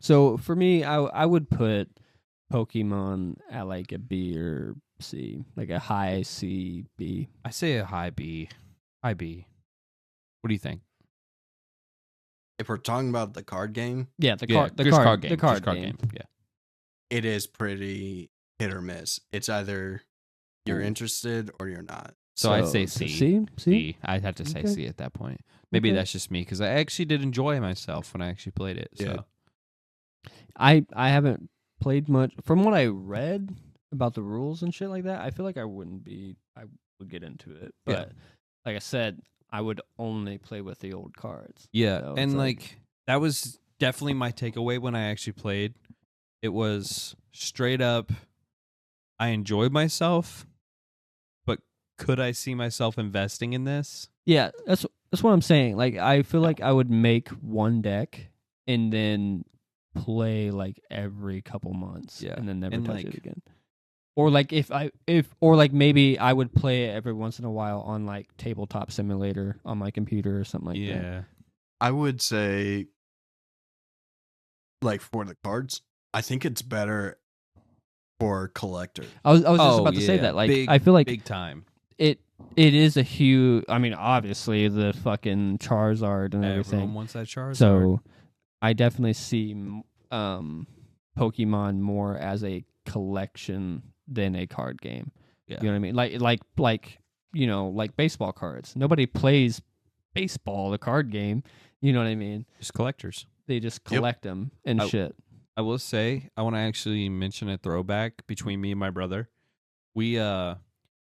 So for me, I would put Pokemon at like a B or C, like a high C, B. I say a high B. High B. What do you think? If we're talking about the card game, Yeah, the Yeah, card, the just card, game. the card Just card game. Yeah. it is pretty hit or miss. It's either you're Ooh. interested or you're not. So I'd say so C. C. C. I'd have to say Okay. C at that point. Maybe Okay. that's just me because I actually did enjoy myself when I actually played it. So. Yeah. I haven't played much. From what I read about the rules and shit like that, I feel like I would get into it. Yeah. But like I said, I would only play with the old cards. Yeah, So and it's like that was definitely my takeaway when I actually played. It was straight up, I enjoyed myself, but could I see myself investing in this? Yeah, that's what I'm saying. Like I feel like I would make one deck and then play like every couple months, Yeah. and then never And, touch like- it again. Or like maybe I would play it every once in a while on like Tabletop Simulator on my computer or something like that. Yeah, I would say, like for the cards, I think it's better for collector. I was just Oh, about to say yeah. that. Like Big- I feel like big time. it is a huge. I mean, obviously the fucking Charizard and everything. Everyone wants that Charizard. So I definitely see Pokemon more as a collection than a card game. Yeah. You know what I mean? Like like baseball cards. Nobody plays baseball, the card game. You know what I mean? just collectors. They just collect them and I- shit. I will say, I want to actually mention a throwback between me and my brother. We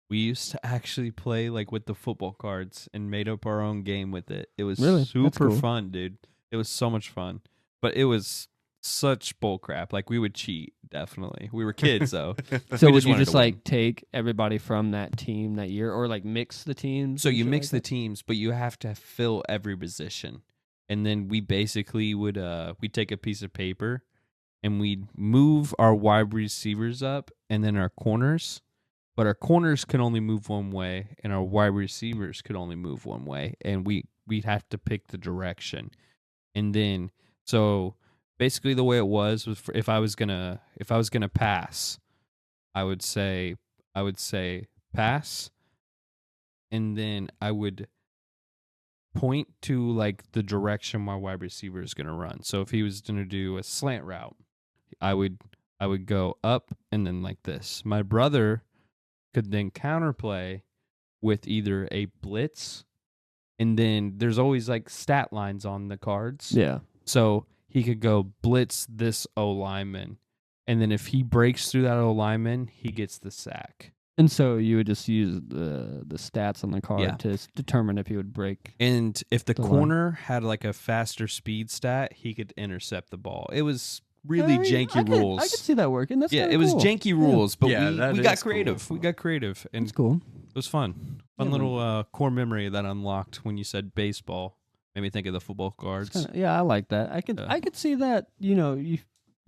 used to actually play like with the football cards and made up our own game with it. It was Really? That's super cool. fun, dude. It was so much fun. But it was such bull crap. Like we would cheat, definitely. We were kids though. So we would just you wanted just to win. like take everybody from that team that year, or like mix the teams? So and you shit mix like the that? teams, but you have to fill every position. And then we basically would we'd take a piece of paper and we'd move our wide receivers up and then our corners. But our corners could only move one way and our wide receivers could only move one way. And we'd have to pick the direction. And then so basically the way it was if I was gonna pass, I would say pass, and then I would point to like the direction my wide receiver is gonna run. So if he was gonna do a slant route, I would go up and then like this. My brother could then counterplay with either a blitz, and then there's always like stat lines on the cards. Yeah. So he could go blitz this O lineman, and then if he breaks through that O lineman, he gets the sack. And so you would just use the stats on the card Yeah. to determine if he would break. And if the The line. corner had like a faster speed stat, he could intercept the ball. It was really I mean, janky rules. I could see that working. That's yeah, kinda it was cool. janky rules, but Yeah, we that got is cool. creative. We got creative, and It's cool. it was fun. Fun Yeah, little core memory that unlocked when you said baseball. Made me think of the football cards. Yeah, I like that. I could see that. You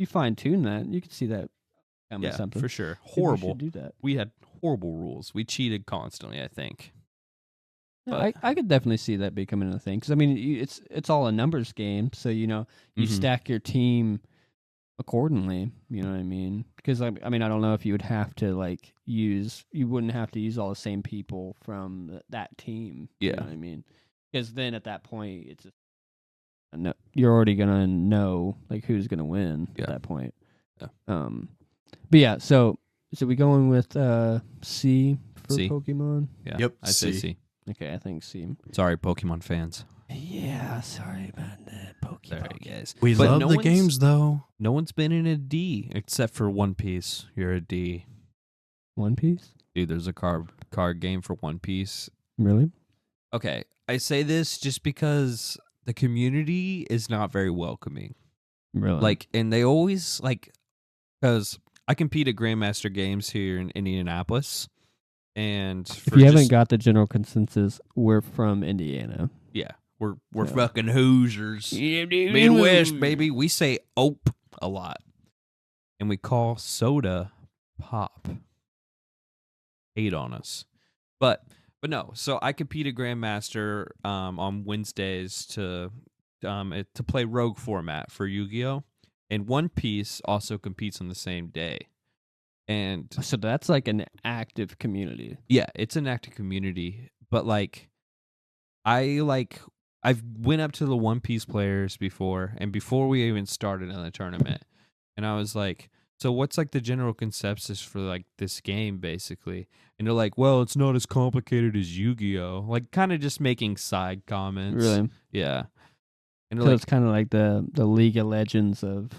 fine tune that. You could see that becoming Yeah, something. for sure. Maybe we should Horrible. do that. We had horrible rules. We cheated constantly, I think. Yeah, But- I could definitely see that becoming a thing because I mean it's all a numbers game, so you Mhm. stack your team accordingly. You know what I mean? Because I mean I don't know if you would have to like you wouldn't have to use all the same people from that team. You Yeah. know what I mean? Because then at that point it's just, no, you're already gonna know like who's gonna win Yeah. at that point. Yeah. But yeah, so we going with C for C. Pokemon? Yeah. Yep, I say C. C. Okay, I think C. Sorry, Pokemon fans. Yeah, sorry about that. Pokemon. Sorry, guys. We But love no the one's- games though. No one's been in a D except for One Piece. You're a D. One Piece? Dude, there's a card game for One Piece. Really? Okay, I say this just because the community is not very welcoming. Really? Like, and they always like, because I compete at Grandmaster Games here in Indianapolis, and if you haven't got the general consensus, we're from Indiana. yeah, we're Yeah. fucking Hoosiers, Midwest baby. We say "ope" a lot, and we call soda pop. Hate on us, but no. So I compete at Grandmaster on Wednesdays to play Rogue format for Yu-Gi-Oh, And One Piece also competes on the same day. And So that's like an active community. yeah, it's an active community, but like I've went up to the One Piece players before, and before we even started in the tournament, and I was like, so what's like the general consensus for like this game basically? And they're like, well, it's not as complicated as Yu-Gi-Oh. Like kind of just making side comments. Really? Yeah. And So they're it's kind of like the League of Legends of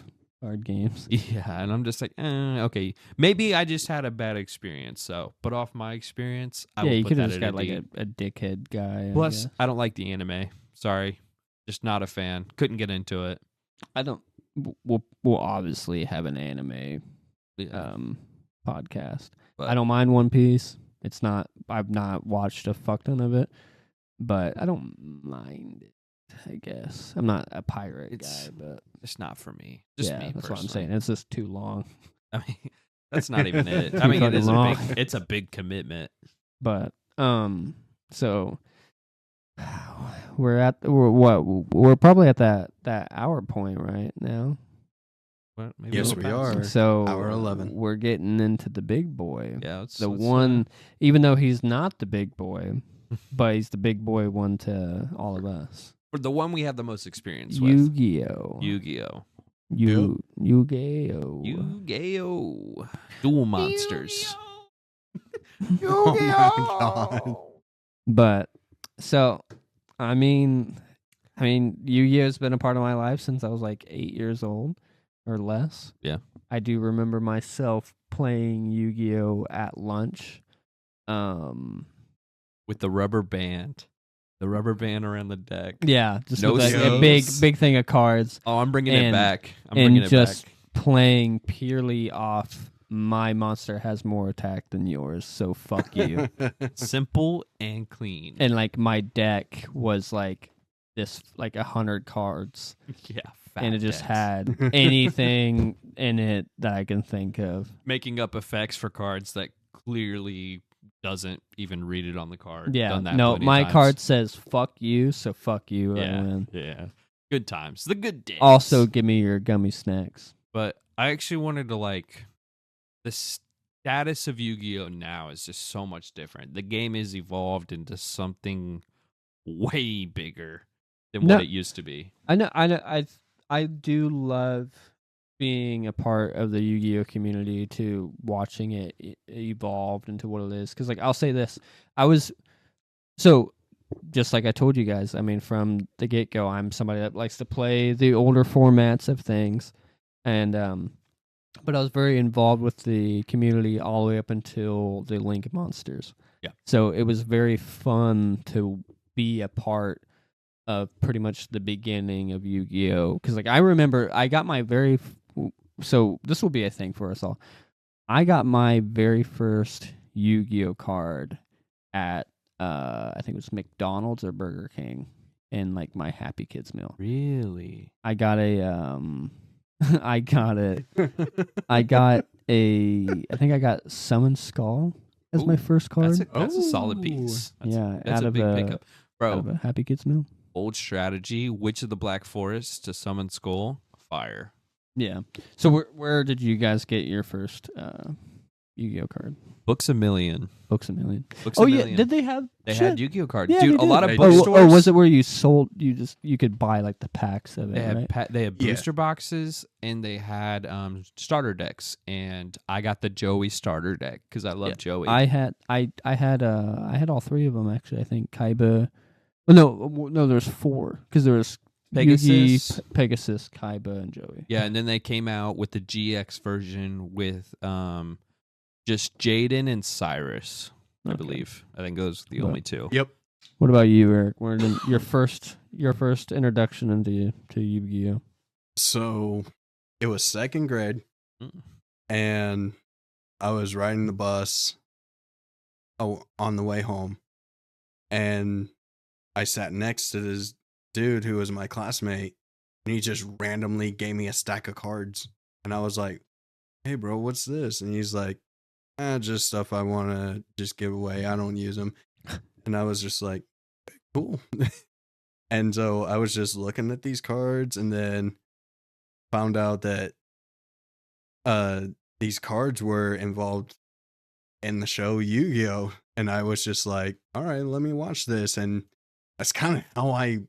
card games. yeah, and I'm just like, okay, maybe I just had a bad experience. So, but off my experience, I Yeah, will you put could have that just at got like D. a dickhead guy. Plus, guess. I don't like the anime. Sorry, just not a fan. Couldn't get into it. I don't. We'll obviously have an anime Yeah, podcast. but I don't mind One Piece. It's not. I've not watched a fuck ton of it, but I don't mind it. I guess I'm not a pirate It's- guy, but it's not for me. Just yeah, me. that's what I'm personally. saying. It's just too long. I mean, that's not even it. Too I mean, it fucking is long. it's a big commitment. But so we're probably at that hour point right now. What? Maybe Yes, a little we past. are. So Hour 11. we're getting into the big boy. Yeah, The one, uh, even though he's not the big boy, but he's the big boy one to all of us. for the one we have the most experience with. Yu-Gi-Oh. Yu-Gi-Oh. Yu-Gi-Oh. Yu-Gi-Oh. Duel Monsters. Oh my God. But so, I mean, Yu-Gi-Oh's been a part of my life since I was like 8 years old or less. Yeah. I do remember myself playing Yu-Gi-Oh at lunch. With the rubber band. The rubber band around the deck. Yeah, just No with a shows. big thing of cards. Oh, I'm bringing it And- back. I'm and bringing it just back. playing purely off my monster has more attack than yours, so fuck you. Simple and clean. And like my deck was like this, like 100 cards, yeah, and it fat just decks. had anything in it that I can think of. making up effects for cards that clearly doesn't even read it on the card. Yeah, Done that no, plenty of my times. card says fuck you, so fuck you. I Yeah, win. yeah. Good times. The good days. Also, give me your gummy snacks. but I actually wanted to like the status of Yu-Gi-Oh now is just so much different. The game is evolved into something way bigger than No. what it used to be. I know, I do love being a part of the Yu-Gi-Oh community, to watching it evolved into what it is. Because like I'll say this, so just like I told you guys, I mean from the get-go, I'm somebody that likes to play the older formats of things, and but I was very involved with the community all the way up until the Link Monsters. Yeah. So it was very fun to be a part of pretty much the beginning of Yu-Gi-Oh. Because like I remember I got my so this will be a thing for us all. I got my very first Yu-Gi-Oh card at I think it was McDonald's or Burger King in like my Happy Kids meal. Really? I got a I got I think I got Summon Skull as my Ooh, first card. That's a solid Oh. piece. That's, Yeah, that's out a of big a- pickup. Out of Bro, a Happy Kids meal. old strategy, Witch of the Black Forest to summon Skull, fire. Yeah. So where did you guys get your first Yu-Gi-Oh card? Books A Million. Books a Million. Books Oh A yeah, Million. did they have? They shit? had Yu-Gi-Oh cards. Yeah, Dude, they a lot did. of They Oh, did. bookstores. or was it where you sold? You could buy like the packs of it, They had right? they had Yeah. booster boxes and they had starter decks, and I got the Joey starter deck because I love Yeah. Joey. I had all three of them actually. I think Kaiba. Oh, no, there's four because there was Pegasus. Yugi, Pegasus, Kaiba, and Joey. Yeah, and then they came out with the GX version with just Jaden and Cyrus, I Okay. believe. I think those are the But- only two. Yep. What about you, Eric? Where did your first introduction into Yu-Gi-Oh? So it was second grade, Mm. and I was riding the bus on the way home, and I sat next to this dude who was my classmate, and he just randomly gave me a stack of cards, and I was like, "Hey, bro, what's this?" And he's like, "Just stuff I want to just give away. I don't use them." And I was just like, "Cool." And so I was just looking at these cards, and then found out that uh these cards were involved in the show Yu-Gi-Oh, and I was just like, all right, let me watch this, and that's kind of how I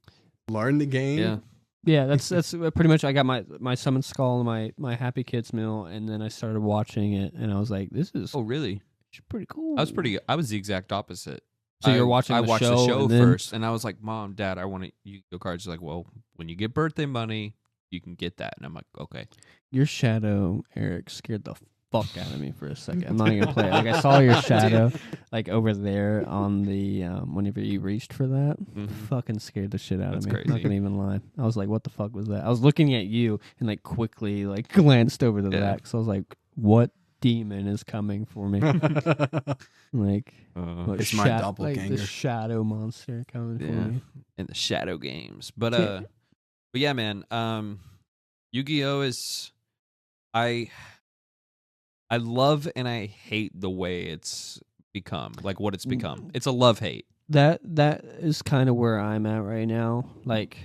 learned the game. Yeah. Yeah, that's pretty much. I got my summon skull and my Happy Kids meal, and then I started watching it, and I was like, "This is Oh, really? pretty cool." I was the exact opposite. So you're watching I the watched show, the show and then- first, and I was like, "Mom, Dad, I want Yu-Gi-Oh cards." She's like, "Well, when you get birthday money, you can get that." And I'm like, "Okay." Your shadow, Eric, scared the fuck out of me for a second. I'm not gonna play it. Like I saw your shadow, like over there on the whenever you reached for that, fucking scared the shit out That's of me. crazy. Not gonna even lie. I was like, "What the fuck was that?" I was looking at you and like quickly like glanced over to the Yeah. back. So I was like, "What demon is coming for me?" Like, what It's my like doppelganger. the shadow monster coming for Yeah. me. In the shadow games, but Yeah. yeah, man. Yu-Gi-Oh is I love and I hate the way it's become, like what it's become. It's a love-hate. That is kind of where I'm at right now. Like,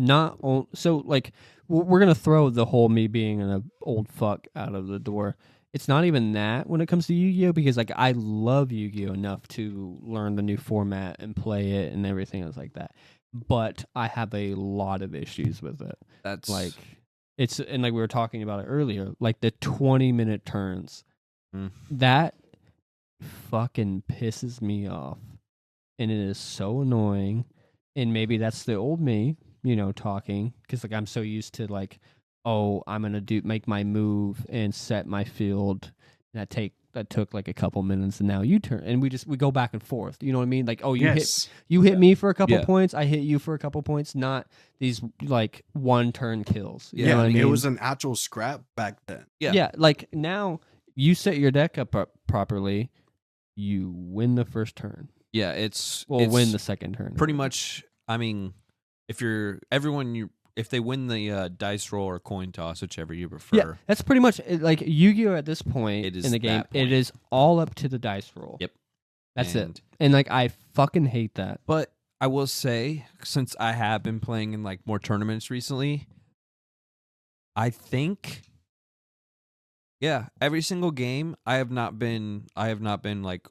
so like we're gonna throw the whole me being an old fuck out of the door. It's not even that when it comes to Yu-Gi-Oh, because like I love Yu-Gi-Oh enough to learn the new format and play it and everything else like that. But I have a lot of issues with it. That's Like it's, and like we were talking about it earlier, like the 20-minute turns. Mm. That fucking pisses me off. And it is so annoying. And maybe that's the old me, talking, because like I'm so used to like, oh, I'm gonna make my move and set my field. And that took like a couple minutes, and now you turn, and we go back and forth. You know what I mean? Like, oh, you hit me for a couple points, I hit you for a couple points, not these like one turn kills. You know what I mean? It was an actual scrap back then. Yeah, like now you set your deck up properly, you win the first turn. Yeah, it's win the second turn. pretty much. I mean, if they win the dice roll or coin toss, whichever you prefer. Yeah, that's pretty much it. Like Yu-Gi-Oh at this point It is in the game, that point. it is all up to the dice roll. Yep. That's And- it. And like I fucking hate that. But I will say, since I have been playing in like more tournaments recently, I think, yeah, every single game I have not been like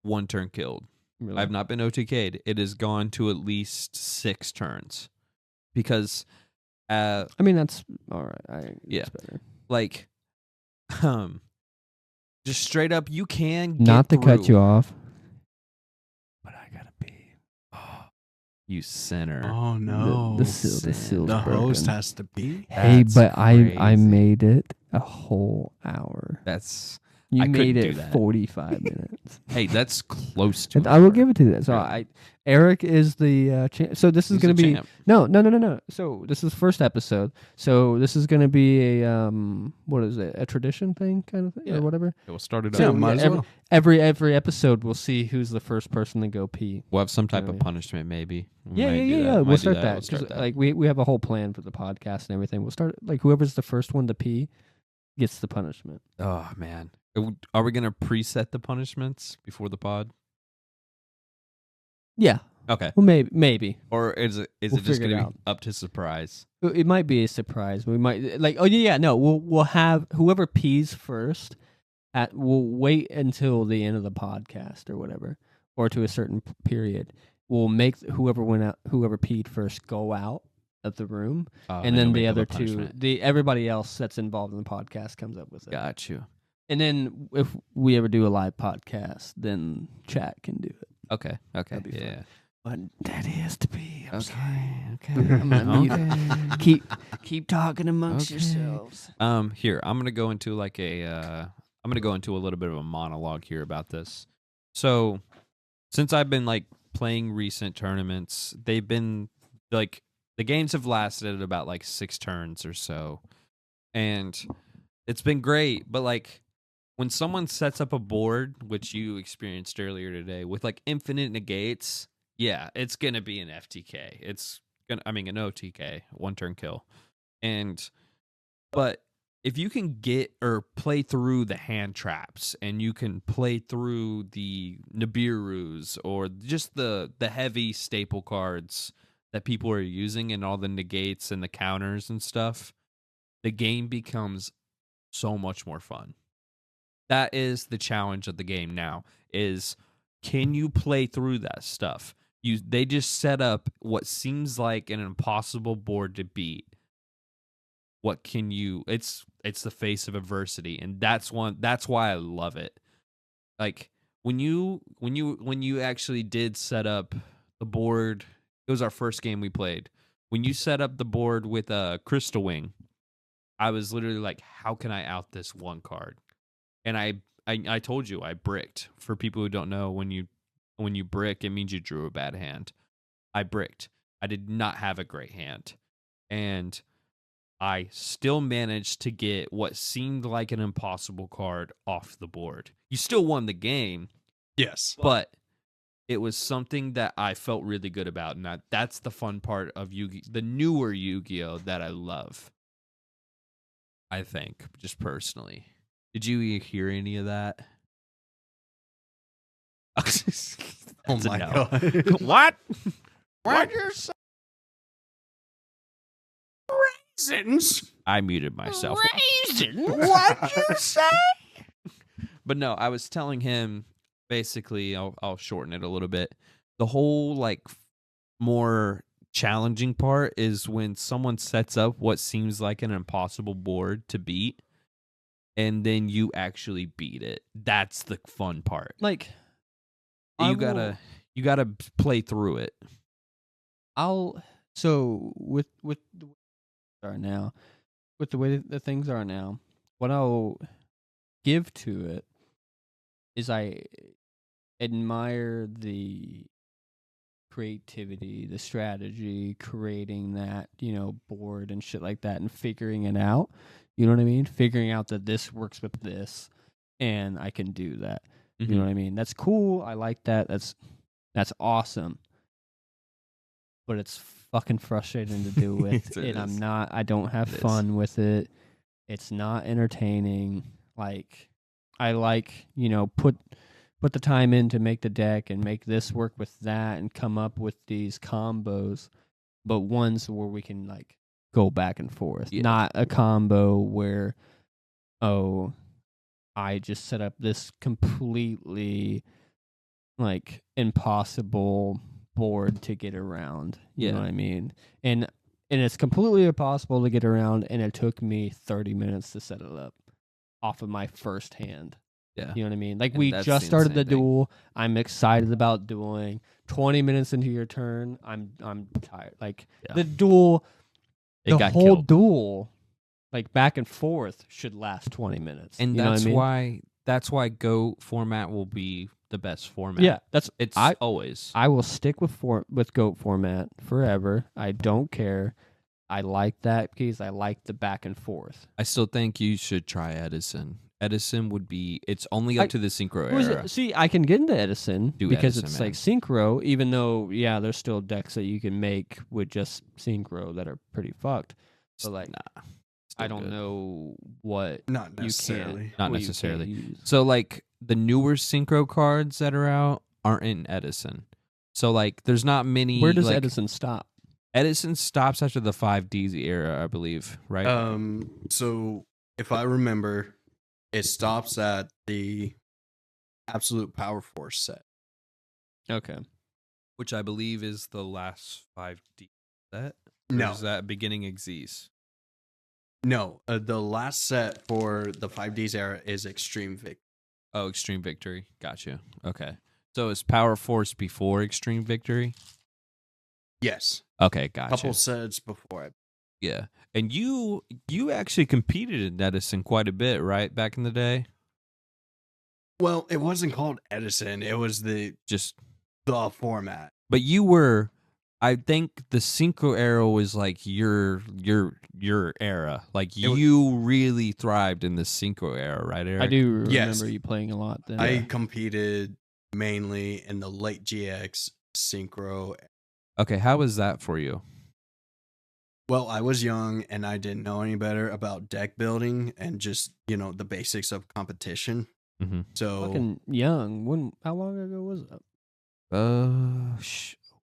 one turn killed. Really. I have not been OTK'd. It has gone to at least 6 turns, because I mean, that's all right. Yeah. It's better. like just straight up, you can Not to get cut through. you off, but I gotta pee. You sinner. Oh no. The seal's The host broken. has to be. Hey, That's but I crazy. made it a whole hour. That's You I made couldn't do it that. 45 minutes. hey, that's close to. And an I will hour. give it to you. So Really? Eric is the champ. So this is He's going the to be champ. no. So this is first episode. So this is going to be a what is it? A tradition thing kind of thing Yeah. or whatever. Okay, we'll start it So up. might as every, well. every episode we'll see who's the first person to go pee. We'll have some type Yeah, of yeah. punishment, maybe. We Yeah. might do that. We'll Might do start that. We'll start that. Like we have a whole plan for the podcast and everything. We'll start like whoever's the first one to pee gets the punishment. Oh man, are we gonna preset the punishments before the pod? Yeah. Okay. Well, maybe. Or is it We'll just figure it gonna out. be up to surprise? It might be a surprise. We might like. Oh yeah. No, we'll have whoever pees first. We'll wait until the end of the podcast or whatever, or to a certain period. We'll make whoever peed first go out of the room, and then you'll the make up other a two, punishment. everybody else that's involved in the podcast comes up with it. Got you. And then if we ever do a live podcast, then chat can do it. Okay. That'd be Yeah. fun. But Daddy has to pee. I'm sorry. Okay. I'm gonna mute it. Okay. Keep talking amongst Okay. yourselves. Here, I'm gonna go into like I'm gonna go into a little bit of a monologue here about this. So, since I've been like playing recent tournaments, they've been like the games have lasted about like 6 turns or so, and it's been great. But like when someone sets up a board, which you experienced earlier today, with like infinite negates, yeah, it's gonna be an FTK. An OTK, one turn kill, but if you can get or play through the hand traps and you can play through the Nibiru's or just the heavy staple cards that people are using and all the negates and the counters and stuff, the game becomes so much more fun. That is the challenge of the game now, is can you play through that stuff? They just set up what seems like an impossible board to beat. What can you it's the face of adversity, and that's why I love it. Like when you actually did set up the board, it was our first game we played. When you set up the board with a Crystal Wing, I was literally like, how can I out this one card? And I told you I bricked. For people who don't know, when you brick, it means you drew a bad hand. I bricked. I did not have a great hand. And I still managed to get what seemed like an impossible card off the board. You still won the game, Yes. but it was something that I felt really good about, and that's the fun part of the newer Yu-Gi-Oh that I love. I think, just personally. Did you hear any of that? Oh my no. God. What? What you're saying? Raisins? I muted myself. Raisin. What you say? But no, I was telling him, basically, I'll shorten it a little bit. The whole like more challenging part is when someone sets up what seems like an impossible board to beat, and then you actually beat it. That's the fun part. Like, You gotta play through it. So with the way things are now, with the way that things are now, what I'll give to it is I admire the creativity, the strategy, creating that, board and shit like that and figuring it out. You know what I mean? Figuring out that this works with this and I can do that. You know what I mean? That's cool. I like that. That's awesome. But it's fucking frustrating to do with. It And is. I don't have fun with it. It's not entertaining. Like, I like, put the time in to make the deck and make this work with that and come up with these combos, but ones where we can like go back and forth. Yeah. Not a combo where, oh, I just set up this completely like impossible board to get around. You know Yeah. what I mean? And it's completely impossible to get around, and it took me 30 minutes to set it up off of my first hand. Yeah. You know what I mean? Like, And we that's just the started the insane thing. duel. I'm excited about dueling. 20 minutes into your turn, I'm tired. Like, Yeah. the duel, It the got whole killed. duel, like back and forth, should last 20 minutes. And you know what I mean? that's why Go format will be the best format. Yeah, It's I always. I will stick with GOAT format forever. I don't care. I like that because I like the back and forth. I still think you should try Edison. Edison would be. It's only up to the synchro era. See, I can get into Edison Do because Edison, it's man. like synchro, even though, yeah, there's still decks that you can make with just synchro that are pretty fucked. So, like, Nah, I still don't good. know what Not you necessarily. can't. Not what you can't necessarily. use. So like the newer synchro cards that are out aren't in Edison. So like there's not many. Where does like, Edison stop? Edison stops after the 5D era, I believe, right? So if I remember, it stops at the Absolute Power Force set. Okay. Which I believe is the last 5D set. Or No, is that beginning Xyz? no. The last set for the 5Ds era is Extreme Victory. Oh, Extreme Victory. Gotcha. Okay. So is Power Force before Extreme Victory? Yes, Okay, gotcha. couple sets before. Yeah. And you actually competed in Edison quite a bit, right? Back in the day? Well, it wasn't called Edison. It was the format. But you were, I think the Synchro era was like your era. Like you really thrived in the Synchro era, right, Eric? I do remember Yes. you playing a lot then. I competed mainly in the late GX Synchro. Okay, how was that for you? Well, I was young and I didn't know any better about deck building and just, the basics of competition. Mm-hmm. So Fucking young. How long ago was that?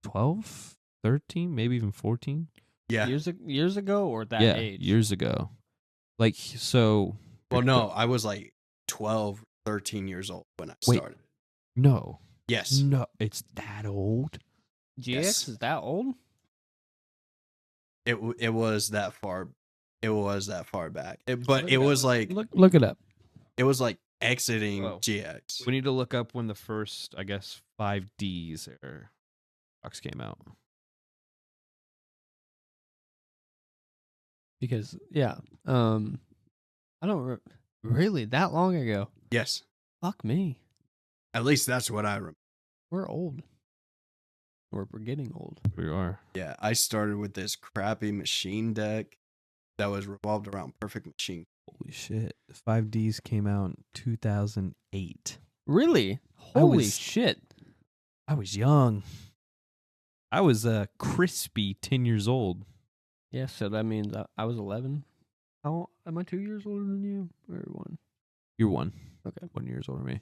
12, 13, maybe even 14? yeah, Years ago or that Yeah, age? years ago. Like, so. Well, no, I was like 12, 13 years old when I Wait. started. No. Yes. No, it's that old. GX Yes. is that old? It was that far. It was that far back. But Look it it was up. like Look it up. it was like exiting Whoa. GX. We need to look up when the first, I guess, 5Ds or box came out. Because I don't really that long ago. Yes. Fuck me. At least that's what I remember. We're old. We're getting old. We are. Yeah, I started with this crappy machine deck that was revolved around Perfect Machine. Holy shit. 5Ds came out in 2008. Really? I Holy was- shit. I was young. I was a crispy 10 years old. Yeah, so that means I was 11. How am I 2 years older than you or 1? You're 1. Okay. 1 year older than me.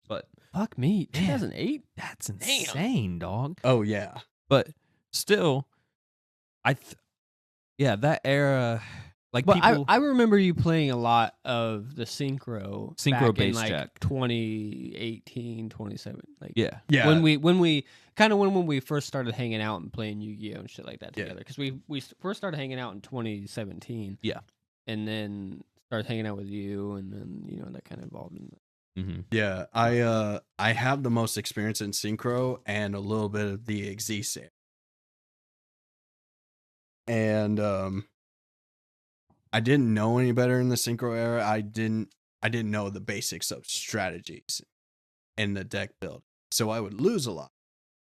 But Fuck me. Man. 2008? that's insane, dog. Oh yeah. But still, yeah, that era, like But people. I remember you playing a lot of the synchro back in bass like jack. 2018, 27. Like Yeah. Yeah. when we kind of when we first started hanging out and playing Yu-Gi-Oh and shit like that Yeah. together, because we first started hanging out in 2017. Yeah. And then started hanging out with you, and then that kind of evolved in. Mm-hmm. Yeah, I have the most experience in synchro and a little bit of the Existe. And I didn't know any better in the synchro era. I didn't know the basics of strategies in the deck build. So I would lose a lot,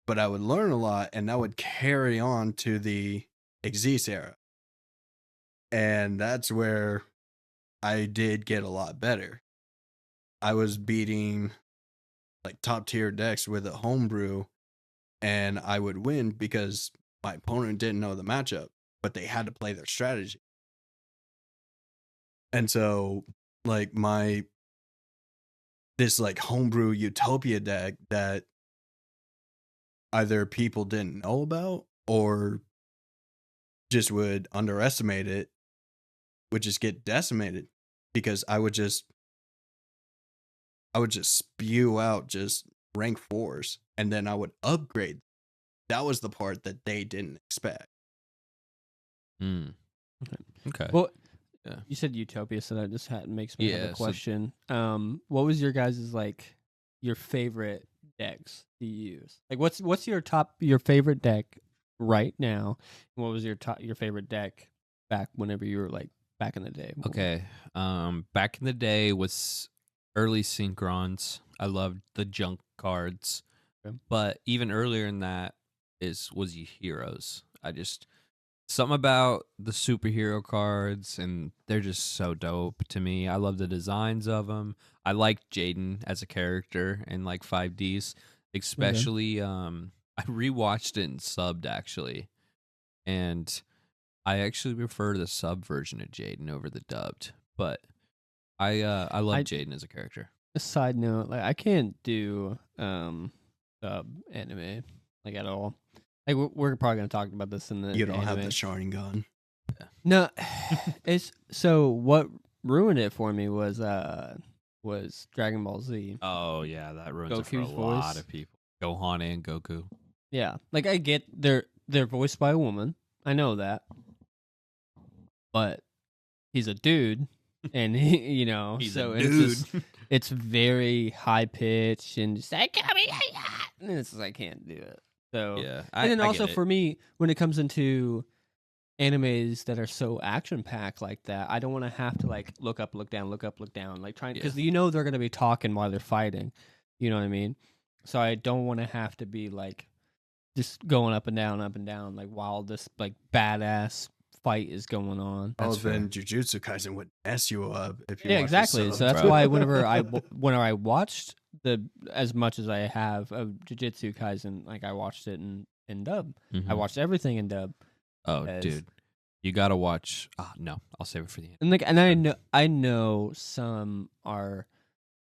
but I would learn a lot, and that would carry on to the Existe era. And that's where I did get a lot better. I was beating like top tier decks with a homebrew, and I would win because my opponent didn't know the matchup, but they had to play their strategy. And so like this like homebrew utopia deck that either people didn't know about or just would underestimate it would just get decimated because I would just spew out just rank 4s, and then I would upgrade. That was the part that they didn't expect. Okay. Well, Yeah. you said Utopia, so that just makes me have Yeah, a so- question. What was your guys' like your favorite decks to use? Like, what's your favorite deck right now? And what was your favorite deck back whenever you were like back in the day? Okay. Back in the day was early Synchrons. I loved the junk cards. Okay. But even earlier than that was Heroes. Something about the superhero cards, and they're just so dope to me. I love the designs of them. I like Jaden as a character in like 5Ds, especially. I rewatched it and subbed actually, and I actually prefer the sub version of Jaden over the dubbed. But I love Jaden as a character. A side note, like I can't do sub anime like at all. Like we're probably gonna talk about this in the You don't have anime. the Sharingan. No, it's so what ruined it for me was Dragon Ball Z. Oh yeah, that ruins it for Goku's a lot voice. of people. Gohan and Goku. Yeah, like I get they're voiced by a woman. I know that, but he's a dude, and He's so a it's dude. just, it's very high pitched and just like and it's just, I can't do it. So Yeah, and then I also get it. for me, when it comes into animes that are so action packed like that, I don't want to have to like look up, look down, look up, look down, like trying because they're gonna be talking while they're fighting. You know what I mean? So I don't want to have to be like just going up and down, like while this like badass fight is going on. Oh, That's then Jujutsu Kaisen would mess you up if you Yeah, watch the exactly. sub, So that's bro. why whenever I watched as much as I have of Jujutsu Kaisen, like I watched it in dub. Mhm. I watched everything in dub. Oh, as- dude, you gotta watch. No, I'll save it for the end. And like, I know some are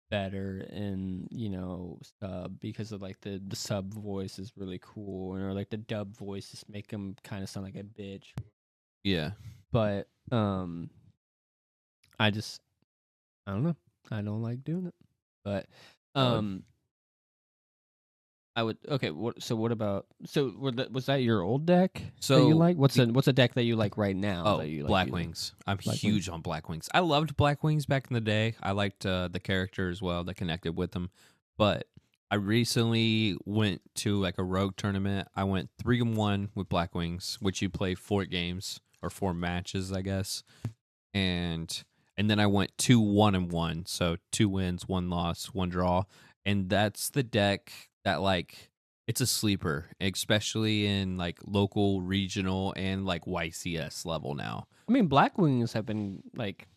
better in sub because of like the sub voice is really cool, or like the dub voice just make them kind of sound like a bitch. Yeah, But Um, I just I don't know. I don't like doing it, but Valid. I would okay. What about was that your old deck that So you like? What's a deck that you like right now that you like? Black using? Wings. I'm Black huge on Black Wings. I loved Black Wings back in the day. I liked the character as well that connected with them. But I recently went to like a rogue tournament. I went 3-1 with Black Wings, which you play 4 games or 4 matches, I guess. And then I went 2-1-1, so 2 wins, 1 loss, 1 draw, and that's the deck that like it's a sleeper, especially in like local, regional, and like YCS level now. I mean, Black Wings have been like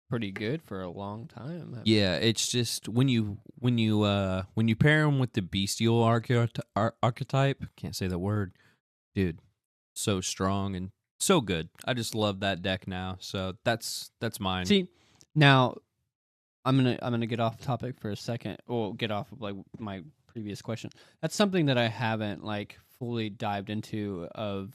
pretty good for a long time. Yeah, it's just when you pair them with the bestial archetype, can't say the word, dude, so strong and so good. I just love that deck now. So that's mine. See, now I'm gonna get off topic for a second, or get off of like my previous question. That's something that I haven't like fully dived into of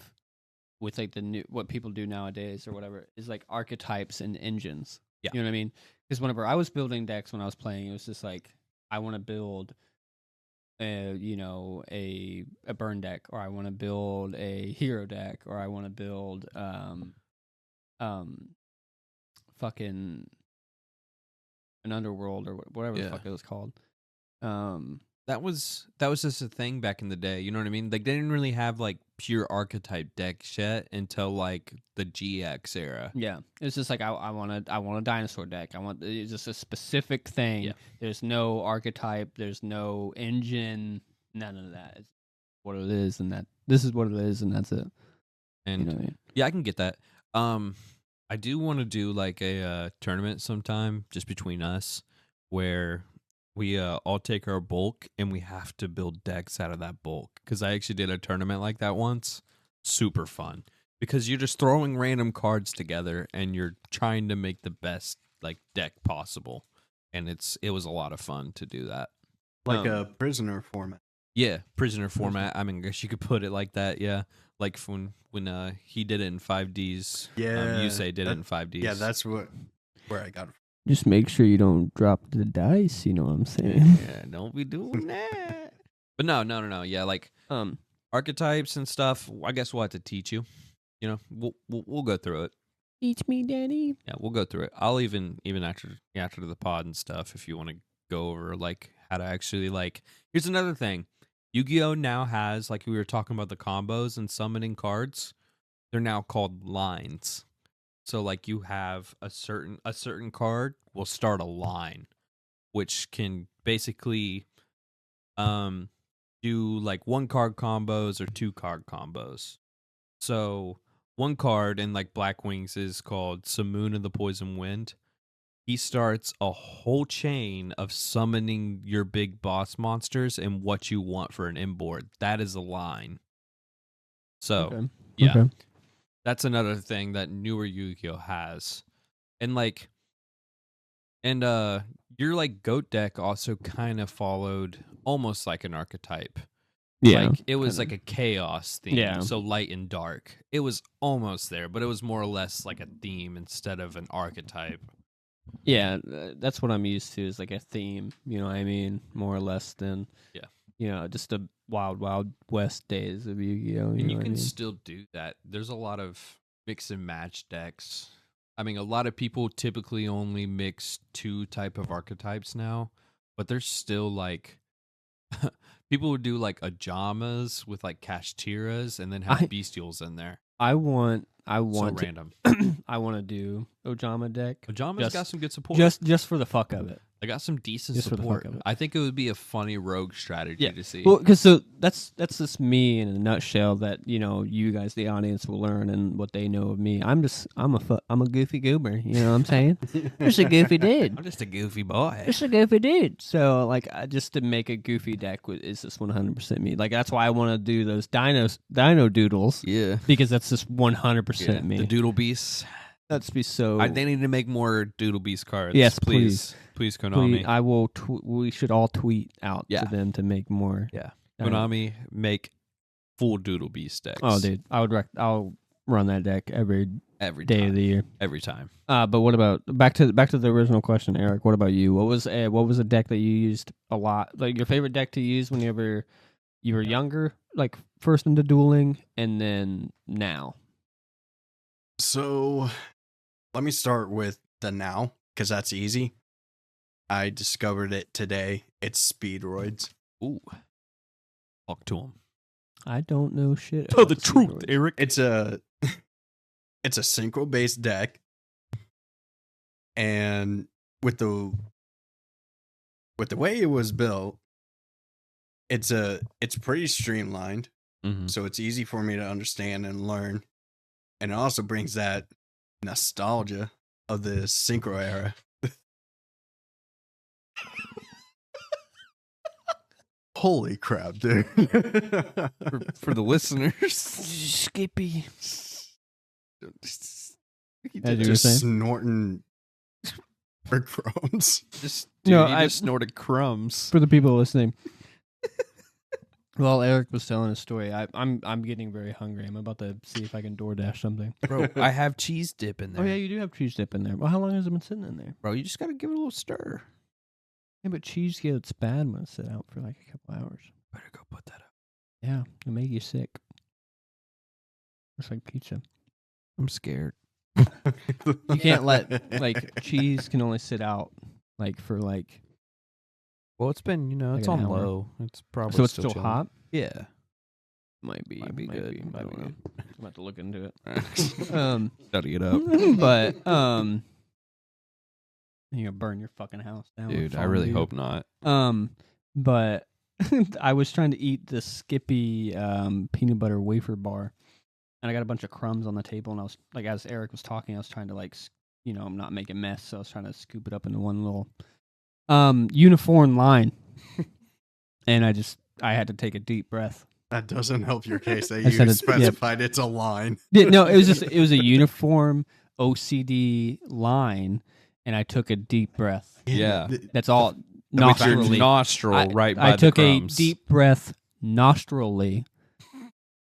with like the new what people do nowadays or whatever is like archetypes and engines. Yeah. You know what I mean? Because whenever I was building decks when I was playing, it was just like I want to build a burn deck, or I want to build a hero deck, or I want to build um fucking an underworld or whatever the fuck it was called. That was just a thing back in the day. You know what I mean? Like they didn't really have like pure archetype decks yet until like the GX era. Yeah, it's just like I want a dinosaur deck. It's just a specific thing. Yeah. There's no archetype. There's no engine. None of that. It's what it is, and this is what it is, and that's it. And You know what I mean? yeah, I can get that. I do want to do like a tournament sometime just between us, where we all take our bulk and we have to build decks out of that bulk. Because I actually did a tournament like that once. Super fun. Because you're just throwing random cards together and you're trying to make the best like deck possible. And it was a lot of fun to do that. Like a prisoner format. Yeah, prisoner format. I mean, I guess you could put it like that. Yeah, like when he did it in 5Ds. Yeah, you say did it in 5Ds. Yeah, that's where I got it. Just make sure you don't drop the dice. You know what I'm saying? Yeah, don't be doing that. But no. Yeah, like archetypes and stuff. I guess we'll have to teach you. You know, we'll go through it. Teach me, Daddy. Yeah, we'll go through it. I'll even after the pod and stuff, if you want to go over like how to actually like. Here's another thing. Yu-Gi-Oh now has, like we were talking about the combos and summoning cards, they're now called lines. So like you have a certain card will start a line, which can basically do like 1-card combos or 2-card combos. So 1 card in like Black Wings is called Simoon of the Poison Wind. He starts a whole chain of summoning your big boss monsters and what you want for an inboard. That is a line. So, yeah. Okay. That's another thing that newer Yu-Gi-Oh has. And like your like goat deck also kind of followed almost like an archetype. Yeah. Like it was like a chaos theme. Yeah. So light and dark. It was almost there, but it was more or less like a theme instead of an archetype. Yeah, that's what I'm used to is like a theme, you know what I mean? More or less than, just the wild, wild west days of Yu-Gi-Oh! And you can still do that. There's a lot of mix and match decks. I mean, a lot of people typically only mix 2 type of archetypes now, but there's still like, people would do like Ajamas with like Kashtiras and then have Bestials in there. I want so random. I want to do Ojama deck. Ojama's got some good support. Just for the fuck of it. I got some decent Just for the support. fuck of it. I think it would be a funny rogue strategy to see. Well, because so that's just me in a nutshell. That you guys, the audience, will learn and what they know of me. I'm a goofy goober. You know what I'm saying? Just a goofy dude. I'm just a goofy boy. Just a goofy dude. So like, just to make a goofy deck is just 100% me. Like that's why I want to do those dino doodles. Yeah, because that's just 100% me. The Doodle Beasts. That's be so. They need to make more Doodle Beast cards. Yes, please, Konami. I will. We should all tweet out Yeah. to them to make more. Yeah, Konami make full Doodle Beast decks. Oh, dude, I'll run that deck every Every day time. of the year. Every time. But what about back to the original question, Eric? What about you? What was a deck that you used a lot? Like your favorite deck to use whenever you were younger, like first into dueling, and then now. So let me start with the now, because that's easy. I discovered it today. It's Speedroids. Ooh. Talk to him. I don't know shit. Tell the about truth, steroids. Eric. It's a synchro based deck, and with the way it was built, it's pretty streamlined, Mm-hmm. so it's easy for me to understand and learn, and it also brings that nostalgia of the synchro era. Holy crap, dude! For the listeners. Skippy. Just As you were saying? snorting for crumbs. Dude, No, he I- just snorted crumbs. For the people listening. Well, Eric was telling a story. I'm getting very hungry. I'm about to see if I can DoorDash something. Bro, I have cheese dip in there. Oh yeah, you do have cheese dip in there. Well, how long has it been sitting in there? Bro, you just gotta give it a little stir. Yeah, but cheese gets bad when it's sit out for like a couple hours. Better go put that up. Yeah, it'll make you sick. It's like pizza. I'm scared. You can't let like cheese can only sit out like for like Well, it's been, Like it's an on hour. low. It's probably so it's still chilling. hot. Yeah. Might be Might be good. I Might don't be know. I'm about to look into it. good. Study it up. But you're gonna burn your fucking house down, with Dude, I fondue. really hope not. But I was trying to eat the Skippy peanut butter wafer bar, and I got a bunch of crumbs on the table, and I was like, as Eric was talking, I was trying to like, not make a mess, so I was trying to scoop it up into one little uniform line, and I had to take a deep breath. That doesn't help your case. That I said you it- yeah. specified it's a line. Yeah, no, it was a uniform OCD line, and I took a deep breath. Yeah. That's all. With your Nostrily. nostril right by I took the a crumbs. deep breath nostrily,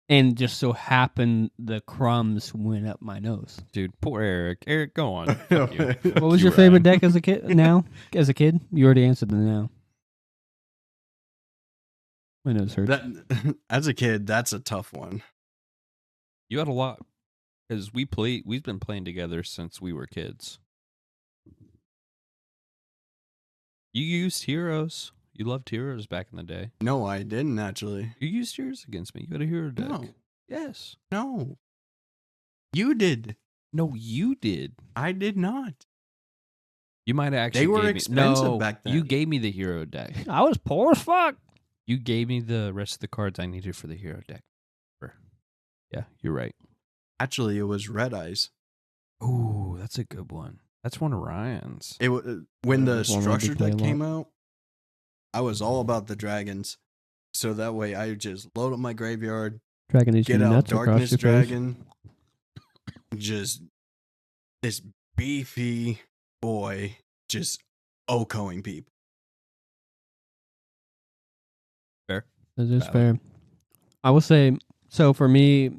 and just so happened the crumbs went up my nose. Dude, poor Eric. Eric, go on. Fuck you. What was your favorite deck as a kid? As a kid, you already answered the now. My nose hurts. As a kid, that's a tough one. You had a lot. Because we've been playing together since we were kids. You used heroes. You loved heroes back in the day. No, I didn't actually. You used heroes against me. You had a hero deck. No, Yes. no. You did. No, you did. I did not. You might have actually. They were gave me- expensive no, back then. You gave me the hero deck. I was poor as fuck. You gave me the rest of the cards I needed for the hero deck. Yeah, you're right. Actually, it was Red Eyes. Ooh, that's a good one. That's one of Ryan's. It when That the was one we structure did play deck a lot. came out. I was all about the dragons, so that way I just load up my graveyard, Dragon these get out nuts across Darkness your face. Dragon, just this beefy boy just OHKOing people. Fair. That is Valid. fair. I will say, so for me,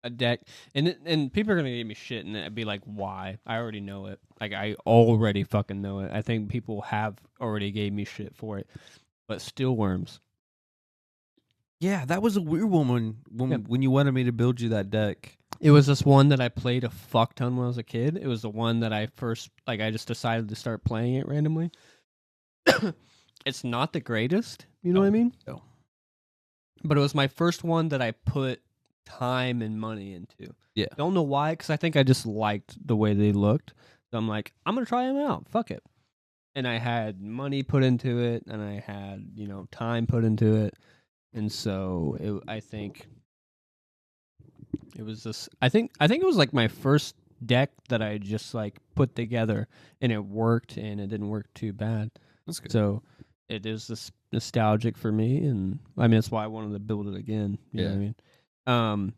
a deck, and people are gonna give me shit, and it'd be like, why? I already know it. Like I already fucking know it. I think people have already gave me shit for it, but Steel Worms. Yeah, that was a weird one when you wanted me to build you that deck. It was this one that I played a fuck ton when I was a kid. It was the one that I first I just decided to start playing it randomly. It's not the greatest, you know what I mean? No. But it was my first one that I put time and money into. Yeah. Don't know why, because I think I just liked the way they looked. So I'm like, I'm gonna try them out. Fuck it. And I had money put into it, and I had time put into it, and so I think it was this. I think it was like my first deck that I just like put together, and it worked, and it didn't work too bad. That's good. So it is this nostalgic for me, and I mean that's why I wanted to build it again. You know what I mean?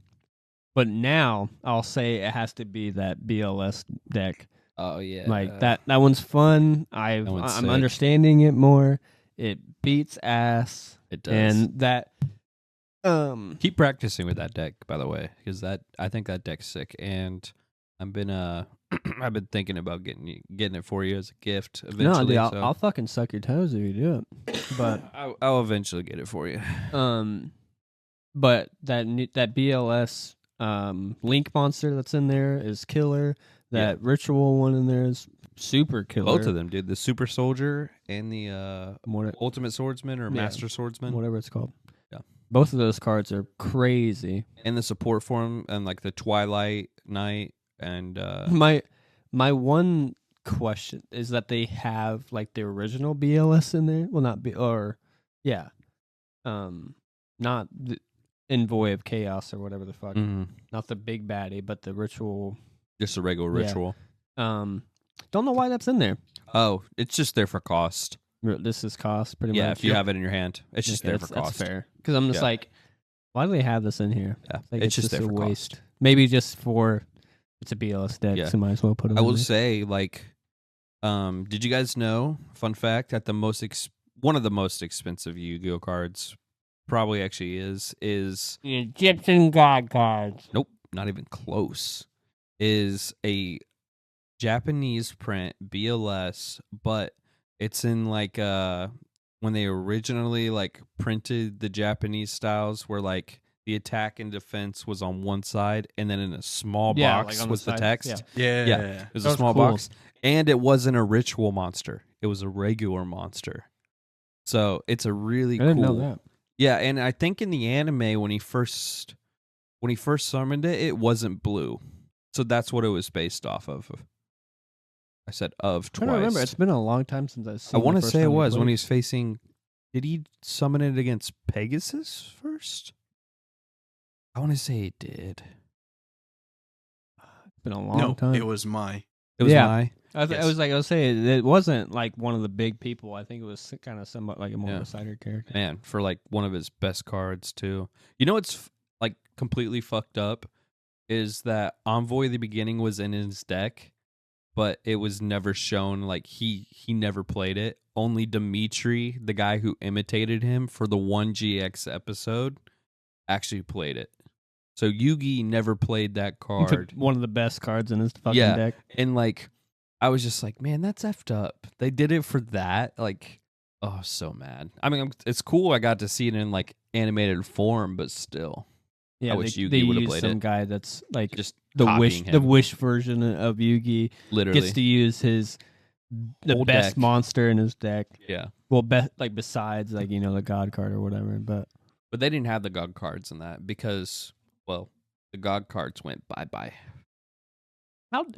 But now I'll say it has to be that BLS deck. Oh yeah. Like that one's fun. one's I'm sick. understanding it more. It beats ass. It does. And that Keep practicing with that deck, by the way, because I think that deck's sick. And I've been I've been thinking about getting it for you as a gift No, eventually. dude, I'll, so I'll fucking suck your toes if you do it. But I'll eventually get it for you. but that BLS Link monster that's in there is killer. That ritual one in there is super killer. Both of them, dude. The Super Soldier and the What- Ultimate Swordsman or Yeah. Master Swordsman. whatever it's called. Yeah. Both of those cards are crazy. And the support for him and like the Twilight Knight and My one question is that they have like the original BLS in there. Well, not not the Envoy of Chaos or whatever the fuck. Not the big baddie, but the ritual. just a regular Yeah. ritual. Don't know why that's in there. Oh, it's just there for cost. This is cost pretty Yeah, much. if you have it in your hand, it's just there for cost. That's fair. Because I'm just Yeah. like, why do they have this in here? Yeah, Like, it's just there a for waste. cost. Maybe just for it's a BLS deck, Yeah. so might as well put it. I in will there. say, like, did you guys know? Fun fact: that one of the most expensive Yu-Gi-Oh cards, probably actually is The Egyptian God cards. nope, not even close. Is a Japanese print BLS, but it's in like when they originally like printed the Japanese styles, where like the attack and defense was on one side, and then in a small Yeah, box like on the was the side, text. yeah. Yeah. It was That a was small cool. box, and it wasn't a ritual monster. It was a regular monster. So it's a really I didn't cool. know that. Yeah, and I think in the anime when he first summoned it, it wasn't blue. So that's what it was based off of. I said of I twice. don't remember. It's been a long time since I've seen. I want the to first say it time we was when played. he's facing. Did he summon it against Pegasus first? I want to say he did. It's been a long No, time. it was my. It was Yeah. my. I was like, I was saying, it wasn't like one of the big people. I think it was kind of somewhat like a more of a cider character. Man, for like one of his best cards too. You know what's like completely fucked up is that Envoy at the beginning was in his deck, but it was never shown. Like he never played it. Only Dimitri, the guy who imitated him for the 1GX episode, actually played it. So Yugi never played that He took card. one of the best cards in his fucking Yeah. deck. And like I was just like, man, that's effed up. They did it for that. Like, oh, so mad. I mean, it's cool I got to see it in like animated form, but still. Yeah, I wish they Yugi would've use played some it. guy that's like Just the copying him. the wish version of Yugi Literally. gets to use the Whole best deck. monster in his deck. Yeah. Well, like besides like the God card or whatever, but But they didn't have the God cards in that because, well, the God cards went bye-bye.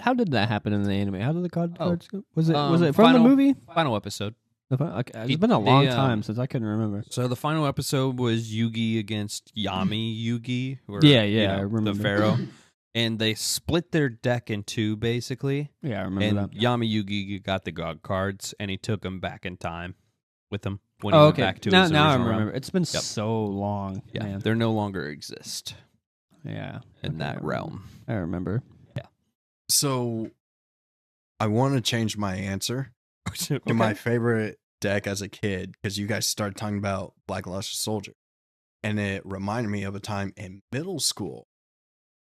how did that happen in the anime? How did the God Oh, cards go? Was it from final- the movie? Final episode. It's been a long time since I couldn't remember. So the final episode was Yugi against Yami Yugi. Or, Yeah, you I know, remember. the Pharaoh. And they split their deck in two, basically. Yeah, I remember And that. Yami Yugi got the God cards, and he took them back in time with him when he Oh, went okay. back to Now his I original remember. realm. It's been Yep. so long. Yeah, man. they no longer exist Yeah. in Okay, that realm. I remember. So I want to change my answer Okay. to my favorite deck as a kid because you guys started talking about Black Luster Soldier. And it reminded me of a time in middle school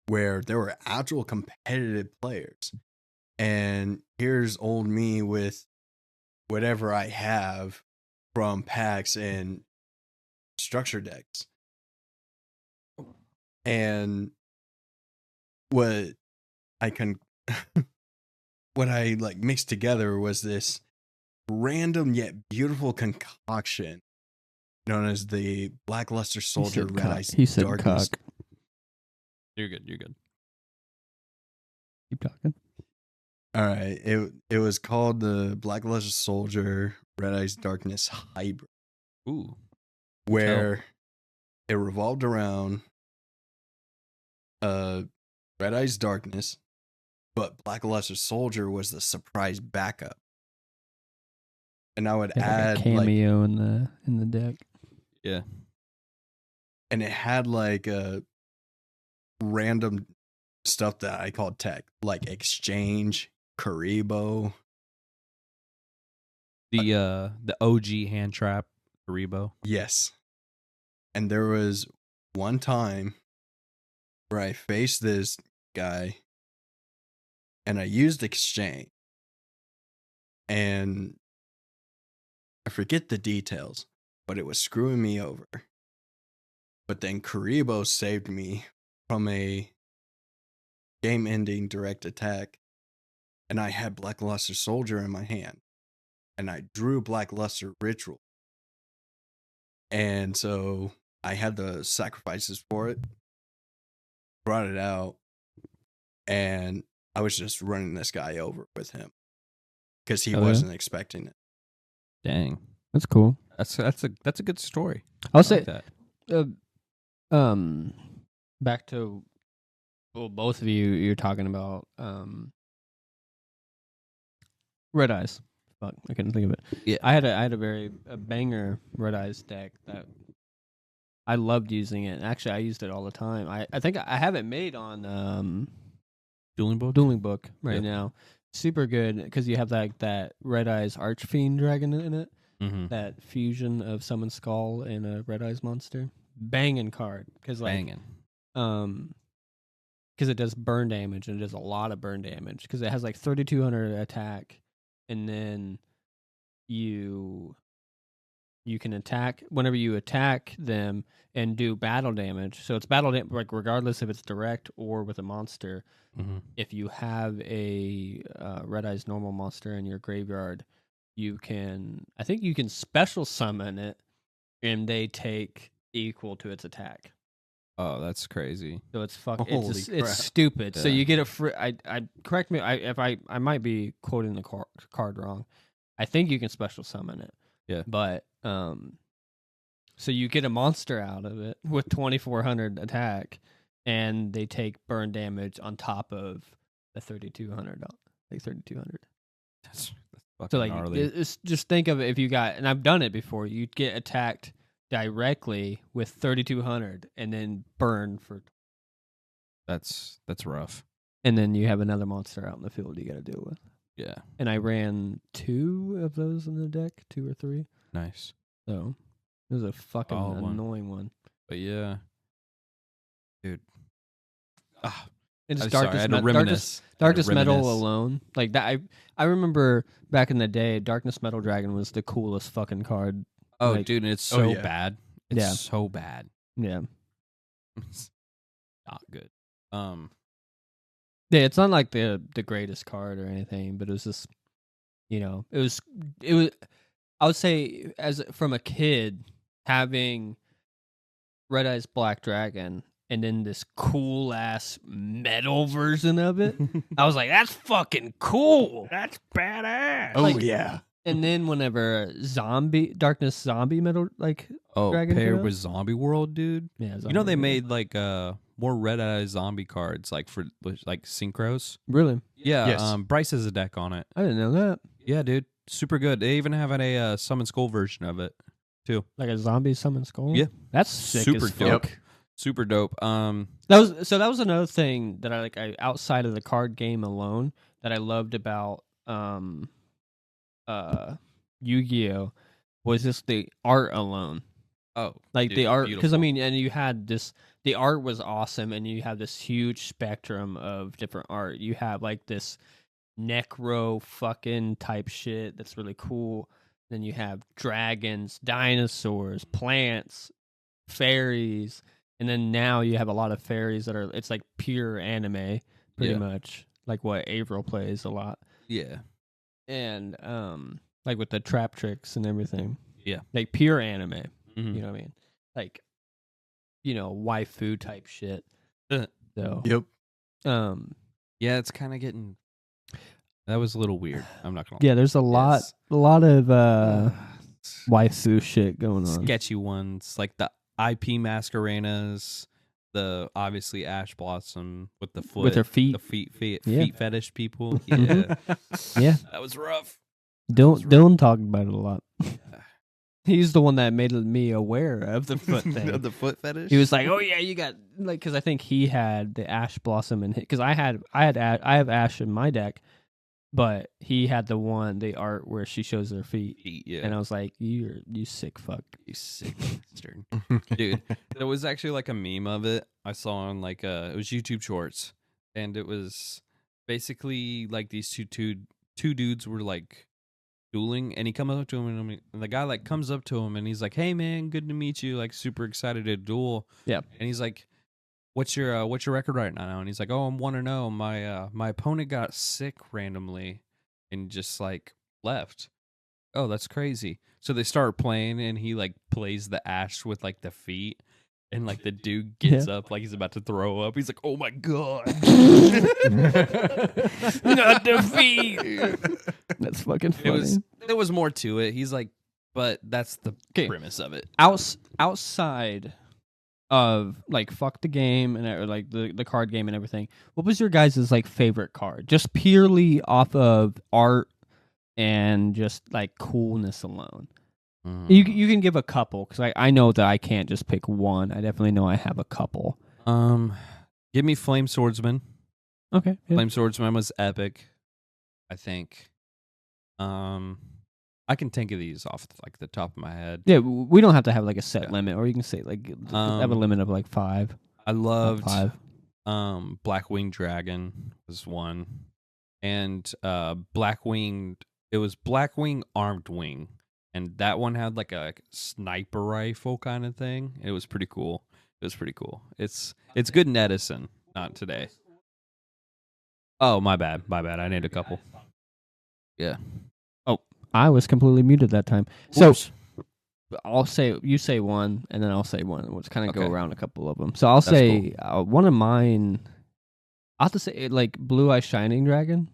where there were actual competitive players. And here's old me with whatever I have from packs and structure decks. And what I can what I like mixed together was this random yet beautiful concoction known as the Black Luster Soldier Red Eyes He said Darkness. cock. You're good. You're good. Keep talking. All right. It was called the Black Luster Soldier Red Eyes Darkness Hybrid, Ooh. where it revolved around Red Eyes Darkness, but Black Luster Soldier was the surprise backup. And I would Yeah, add like a cameo in the deck. Yeah. and it had like a random stuff that I called tech, like Exchange, Karibo. The OG hand trap Rebo. Yes. And there was one time where I faced this guy and I used exchange, and I forget the details, but it was screwing me over. But then Karibo saved me from a game-ending direct attack, and I had Blackluster Soldier in my hand, and I drew Blackluster Ritual. And so I had the sacrifices for it, brought it out, and I was just running this guy over with him because he Oh, yeah? wasn't expecting it. Dang. That's cool. That's a good story. I'll I say, like that. back to both of you're talking about Red Eyes. Fuck, I couldn't think of it. Yeah. I had a banger Red Eyes deck that I loved using it. Actually, I used it all the time. I think I have it made on Dueling Book? Dueling Book right Yep. now. Super good because you have that Red Eyes Archfiend dragon in it. Mm-hmm. That fusion of Summon Skull and a Red Eyes monster. Banging card because Banging. because it does burn damage and it does a lot of burn damage because it has like 3,200 attack, and then you can attack whenever you attack them and do battle damage. So it's battle damage like regardless if it's direct or with a monster. Mm-hmm. If you have a Red Eyes normal monster in your graveyard, I think you can special summon it, and they take equal to its attack. Oh, that's crazy. So it's Holy it's crap. stupid. So Yeah. you get a free. I correct me. If I might be quoting the card wrong. I think you can special summon it. Yeah. But so you get a monster out of it with 2,400 attack, and they take burn damage on top of the 3,200. Like 3,200. That's fucking So like, gnarly. just think of it if you got, and I've done it before. You'd get attacked directly with 3,200, and then burn for, That's rough. and then you have another monster out in the field you got to deal with. Yeah. And I ran 2 of those in the deck, 2 or 3. Nice. So it was a fucking Solid one. annoying one. But yeah. Dude. And I'm just sorry, I had to reminisce. Darkness Metal Reminisce. alone, like that. I remember back in the day, Darkness Metal Dragon was the coolest fucking card. Oh, like- dude, and it's Oh, so yeah. bad. It's Yeah. so bad. Yeah, It's not good. yeah. It's not like the greatest card or anything, but it was just, it was. I would say, as from a kid having Red Eyes Black Dragon and then this cool ass metal version of it, I was like, that's fucking cool. That's badass. Oh, Like, yeah. and then whenever Darkness Zombie Metal, like, Oh, Dragon paired Hero? with Zombie World, dude. yeah, You know they Zombie Metal. made like more Red Eye Zombie cards like for like synchros. Really? Yeah, Yes. Bryce has a deck on it. I didn't know that. Yeah, dude, super good. They even have a Summon Skull version of it too. Like a zombie summon skull. Yeah. that's sick Super as dope. fuck. Super dope. That was another thing that I outside of the card game alone that I loved about Yu-Gi-Oh was just the art alone. Oh, Like dude, the art, because I beautiful. mean, and you had this. The art was awesome, and you have this huge spectrum of different art. You have like this necro fucking type shit that's really cool. Then you have dragons, dinosaurs, plants, fairies, and then now you have a lot of fairies that are. It's like pure anime, pretty Yeah. much like what Avril plays a lot, yeah, and like with the trap tricks and everything. Yeah. like pure anime. Mhm. You know what I mean? Like, waifu type shit. Uh. So, Yep. yeah. It's kind of getting. That was a little weird. I'm not gonna. yeah, there's a lot of It's waifu shit going on. sketchy ones like the IP Mascarenas, the obviously Ash Blossom with the foot, with her feet. the feet Yeah. fetish people. Yeah, Yeah, that was rough. Dylan talked about it a lot. He's the one that made me aware of the foot thing. The foot fetish. He was like, "Oh yeah, you got like," because I think he had the Ash Blossom in his. Because I have Ash in my deck, but he had the art where she shows her feet, yeah. and I was like, "You sick fuck." You sick bastard. Dude, there was actually like a meme of it I saw on like it was YouTube Shorts, and it was basically like these two dudes were like dueling, and he comes up to him, and the guy like comes up to him, and he's like, "Hey man, good to meet you." Like super excited to duel. Yeah. And he's like, what's your record right now? And he's like, oh, I'm 1-0. My opponent got sick randomly and just like left. Oh, that's crazy. So they start playing, and he like plays the ash with like the feet, and like the dude gets up like he's about to throw up. He's like, oh my god. Not defeat. That's fucking funny. There was more to it. He's like, but that's the 'Kay. premise of it. Outside of like fuck the game and or like the card game and everything, what was your guys' like favorite card? Just purely off of art and just like coolness alone. You can give a couple, because I know that I can't just pick one. I definitely know I have a couple. Give me Flame Swordsman. Okay. Yeah. Flame Swordsman was epic, I think. I can think of these off like the top of my head. Yeah, we don't have to have like a set Yeah. limit, or you can say like have a limit of like 5. I loved 5. Blackwing Dragon was one, and Blackwing. It was Blackwing Armed Wing, and that one had like a sniper rifle kind of thing. It was pretty cool. It's good in Edison, not today. Oh, my bad. I need a couple. Yeah. I was completely muted that time. So I'll say, you say one, and then I'll say one. We'll just kind of go Okay. around a couple of them. So I'll say one of mine. I'll have to say like Blue Eye Shining Dragon.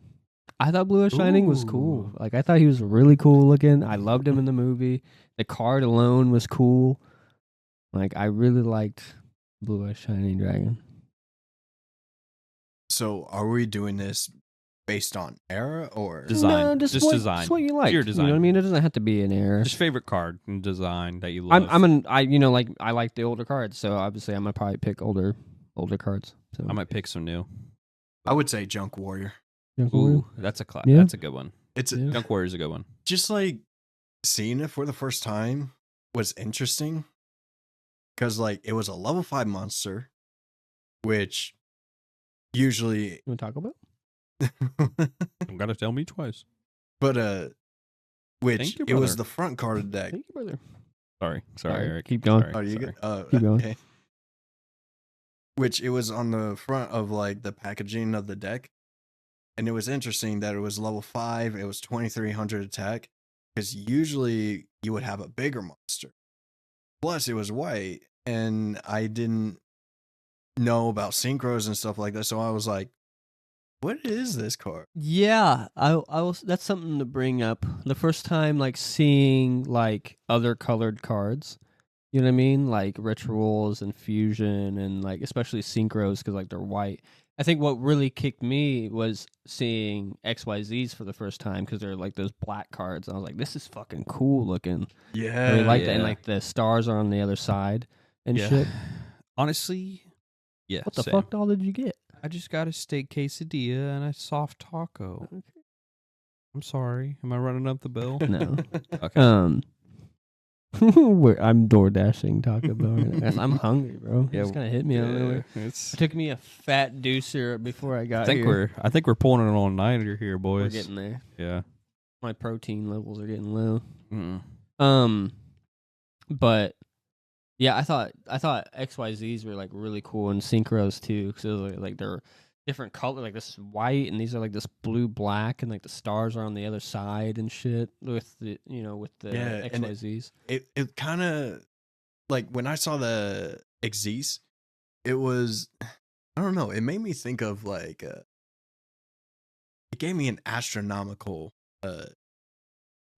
I thought Blue Eye Shining was cool. Ooh. Like I thought he was really cool looking. I loved him in the movie. The card alone was cool. Like I really liked Blue Eye Shining Dragon. So are we doing this based on era or Design? No, Just what, design. Just what you like. Pure You know what I design. mean? It doesn't have to be an error. Just favorite card and design that you love. I like the older cards, so obviously I'm gonna probably pick older cards. So I might pick some new. I would say Junk Warrior. Ooh, that's a Yeah. That's a good one. It's Yeah. Junk Warrior's a good one. just like seeing it for the first time was interesting because like it was a level 5 monster, which usually You want to talk about? You gotta tell me twice. but which Thank you, it was brother. the front card of the deck. Thank you, brother. Sorry, Sorry, Eric. keep going. Sorry, Oh, you sorry. good? Keep going. Okay. Which it was on the front of like the packaging of the deck. And it was interesting that it was level 5, it was 2300 attack, because usually you would have a bigger monster. Plus, it was white, and I didn't know about synchros and stuff like that, so I was like, what is this card? Yeah, I was. That's something to bring up. The first time, like seeing like other colored cards, you know what I mean, like rituals and fusion, and like especially synchros because like they're white. I think what really kicked me was seeing XYZs for the first time because they're like those black cards. And I was like, this is fucking cool looking. Yeah. I really like that, and yeah. like the stars are on the other side and Yeah. shit. Honestly, yeah. What the same. fuck all did you get? I just got a steak quesadilla and a soft taco. I'm sorry. Am I running up the bill? No. Okay. I'm door dashing Taco Bell. Right now. I'm hungry, bro. Yeah, It's gonna hit me out of nowhere. It's. It took me a fat deucer before I got here. I think we're pulling an all-nighter here, We're boys. getting there. Yeah. My protein levels are getting low. Mm-mm. But yeah, I thought XYZs were like really cool, and synchros too, because it was like they're different color. Like this is white, and these are like this blue black, and like the stars are on the other side and shit with the Yeah, and XYZs. It kind of like when I saw the Xyz, it was, I don't know, it made me think of like it gave me an astronomical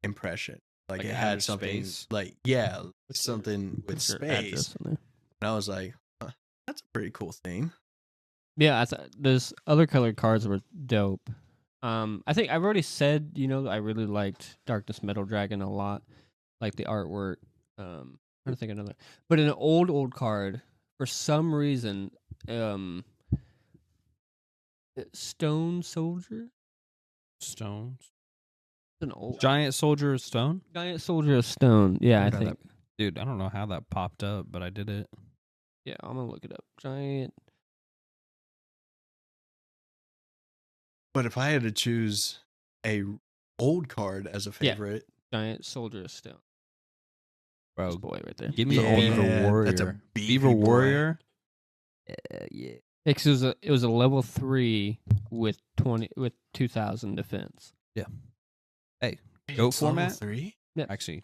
impression. Like Like it outer had something space? like, yeah, What's something with Put your space. address in there. And I was like, huh, that's a pretty cool theme. Yeah, those other colored cards were dope. I think I've already said, I really liked Darkness Metal Dragon a lot, like the artwork. I'm trying to think of another, but an old card for some reason, Stone Soldier, Stones. an old Giant Soldier of Stone? Giant Soldier of Stone. Yeah, I Okay, think. Dude, I don't know how that popped up, but I did it. Yeah, I'm gonna look it up. Giant But if I had to choose a old card as a Yeah. favorite, Giant Soldier of Stone. This Bro, boy right there. give me Yeah, a Beaver Warrior. that's a Beaver beefy boy. Warrior. Yeah. Because it was a level 3 with 2,000 defense. Hey, Wait, Goat it's level format? 3? Actually,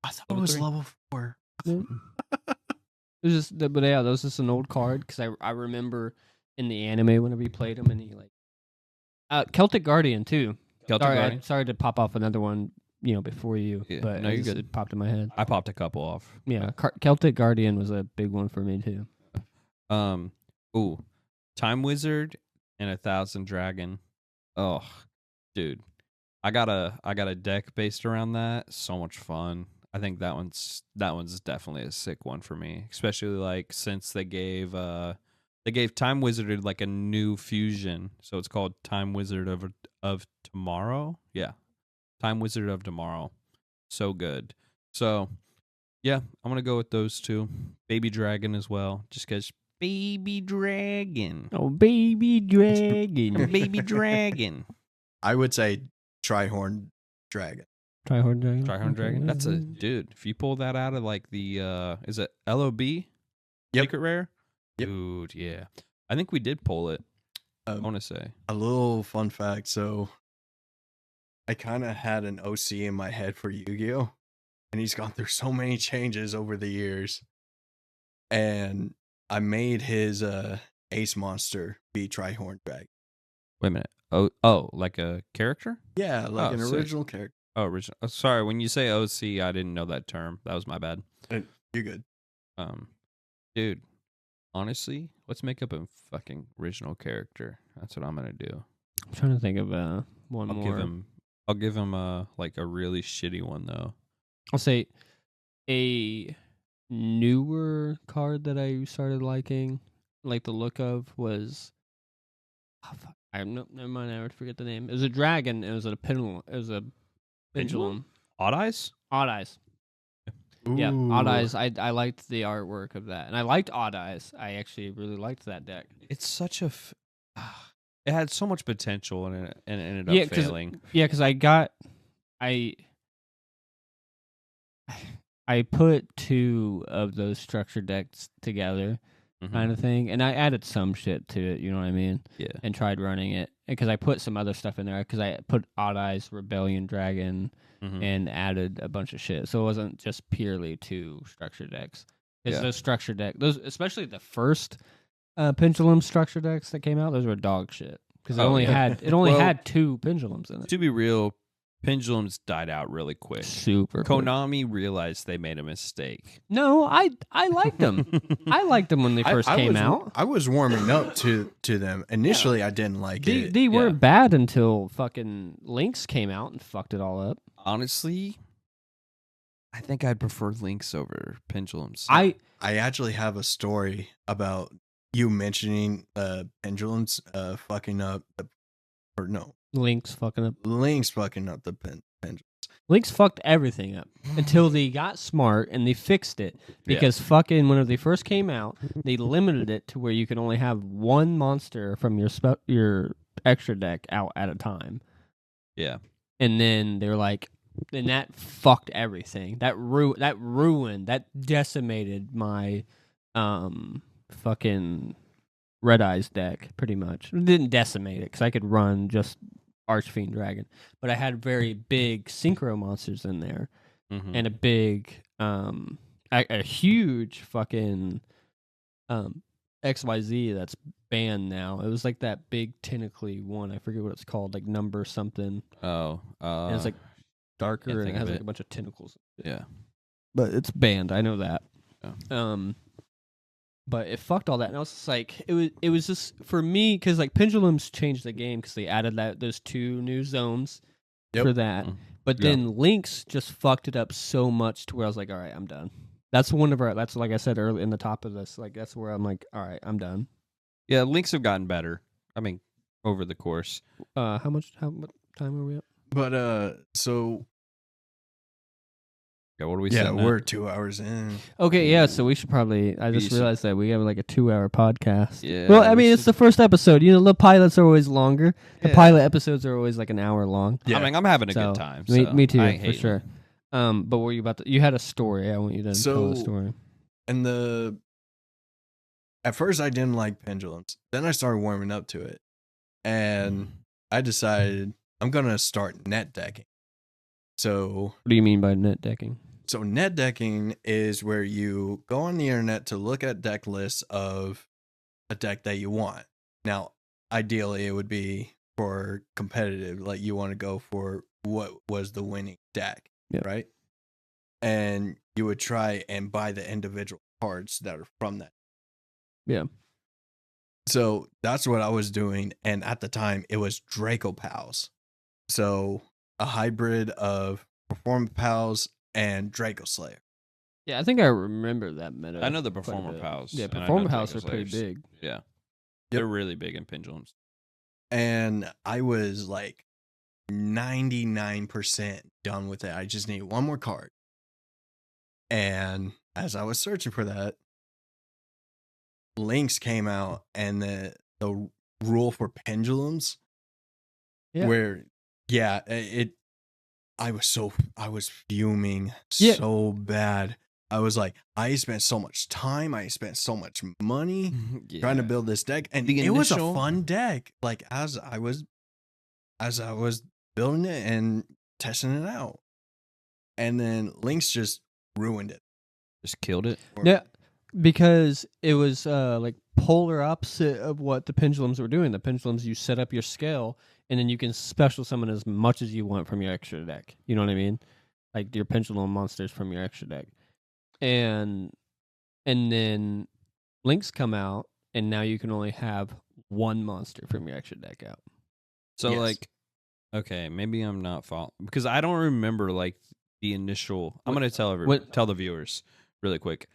I thought Level it was 3. level 4. It was just, but yeah, that was just an old card because I remember in the anime whenever he played him and he like Celtic Guardian too. Celtic Guardian. Sorry to pop off another one, before you, Yeah, but no, you're good. it popped in my head. I popped a couple off. Yeah, Celtic Guardian was a big one for me too. Ooh, Time Wizard and 1,000 Dragon. Oh, dude, I got a deck based around that. So much fun. I think that one's definitely a sick one for me, especially like since they gave Time Wizard like a new fusion, so it's called Time Wizard of Tomorrow. Yeah, Time Wizard of Tomorrow. So good. So yeah, I'm gonna go with those two. Baby Dragon as well, just because Baby Dragon. Oh, baby dragon, Baby Dragon. I would say Trihorn Dragon. Tryhard Dragon, Tryhorn Dragon. That's a dude. If you pull that out of like the is it LOB? Yep. Secret rare? Yep. Dude, yeah. I think we did pull it. I Um, want to say. A little fun fact. So I kind of had an OC in my head for Yu-Gi-Oh! And he's gone through so many changes over the years. And I made his ace monster be Trihorn Dragon. Wait a minute. Oh, like a character? Yeah, like Oh, an sick. original character. Oh, original. Oh, sorry, when you say OC, I didn't know that term. That was my bad. You're good. Dude, honestly, let's make up a fucking original character. That's what I'm gonna do. I'm trying to think of one I'll more. give him like a really shitty one though. I'll say a newer card that I started liking, like the look of, was fuck. Never mind. I already forget the name. It was a dragon. It was a pendulum. It was a pendulum. Odd Eyes? Odd Eyes. Yeah, Odd Ooh. Eyes. I liked the artwork of that, and I liked Odd Eyes. I actually really liked that deck. It's such a. It had so much potential and it ended Yeah, up failing. Yeah, because I put 2 of those structure decks together, kind of thing, and I added some shit to it. You know what I mean? Yeah. And tried running it because I put some other stuff in there because I put Odd Eyes, Rebellion Dragon, and added a bunch of shit. So it wasn't just purely 2 structure decks. Because those structure decks, those especially the first pendulum structure decks that came out, those were dog shit because it only had 2 pendulums in it. To be real, pendulums died out really quick. Super quick. Konami realized they made a mistake. No, I liked them. I liked them when they first came out. I was warming up to them. Initially, I didn't like it. They weren't bad until fucking Lynx came out and fucked it all up. Honestly, I think I'd prefer Lynx over pendulums. I actually have a story about you mentioning pendulums fucking up Lynx fucking up. Lynx fucking up the pendulum. Lynx fucked everything up until they got smart and they fixed it because fucking when they first came out, they limited it to where you can only have 1 monster from your extra deck out at a time. Yeah. And then they're like, and that fucked everything. That decimated my fucking Red Eyes deck pretty much. It didn't decimate it because I could run just Archfiend Dragon, but I had very big synchro monsters in there and a big a huge fucking XYZ that's banned now. It was like that big tentacly one. I forget what it's called, like number something. Oh, and it's like darker and it think has of like it. a bunch of tentacles. Yeah. But it's banned. I know that. Yeah. But it fucked all that, and I was just like, it was just for me because like pendulums changed the game because they added those 2 new zones for that. But then Lynx just fucked it up so much to where I was like, all right, I'm done. That's that's like I said earlier in the top of this. Like that's where I'm like, all right, I'm done. Yeah, Lynx have gotten better. I mean, over the course. How much time are we at? But so Yeah, what are we Yeah, sitting at? we're 2 hours in. Okay, yeah, so we should probably. I just We should- realized that we have like a 2-hour podcast. Yeah, Well, I we mean, it's should- the first episode. You know, the pilots are always longer. The Yeah. pilot episodes are always like an hour long. Yeah. I mean, I'm having a So, good time. Me, So me too, I ain't for hating. sure. But were you about to? You had a story. I want you to tell the So- story. And at first I didn't like pendulums. Then I started warming up to it. And I decided I'm going to start net decking. So What do you mean by net decking? net decking is where you go on the internet to look at deck lists of a deck that you want. Now, ideally it would be for competitive, like you want to go for what was the winning deck, Yep. right? And you would try and buy the individual cards that are from that. Yeah. So that's what I was doing. And at the time, it was Draco Pals. So a hybrid of Perform Pals and Draco Slayer. Yeah, I think I remember that meta. I know the quite a Performer bit. Pals. Yeah, and I know Performer Pals Draco are pretty Slayers. big. Yeah. They're really big in pendulums. And I was like 99% done with it. I just need one more card. And as I was searching for that, Links came out and the rule for pendulums Yeah. where I was fuming Yeah. so bad. I was like, I spent so much time, I spent so much money trying to build this deck, and The it was a initial- fun deck. Like as I was building it and testing it out, and then Lynx just ruined it. Just killed it. Yeah, because it was like polar opposite of what the pendulums were doing. The pendulums, you set up your scale, and then you can special summon as much as you want from your extra deck. You know what I mean? Like your pendulum monsters from your extra deck, and then links come out, and now you can only have one monster from your extra deck out. So Yes. like, okay, maybe I'm not following because I don't remember like the initial. I'm gonna tell tell the viewers really quick.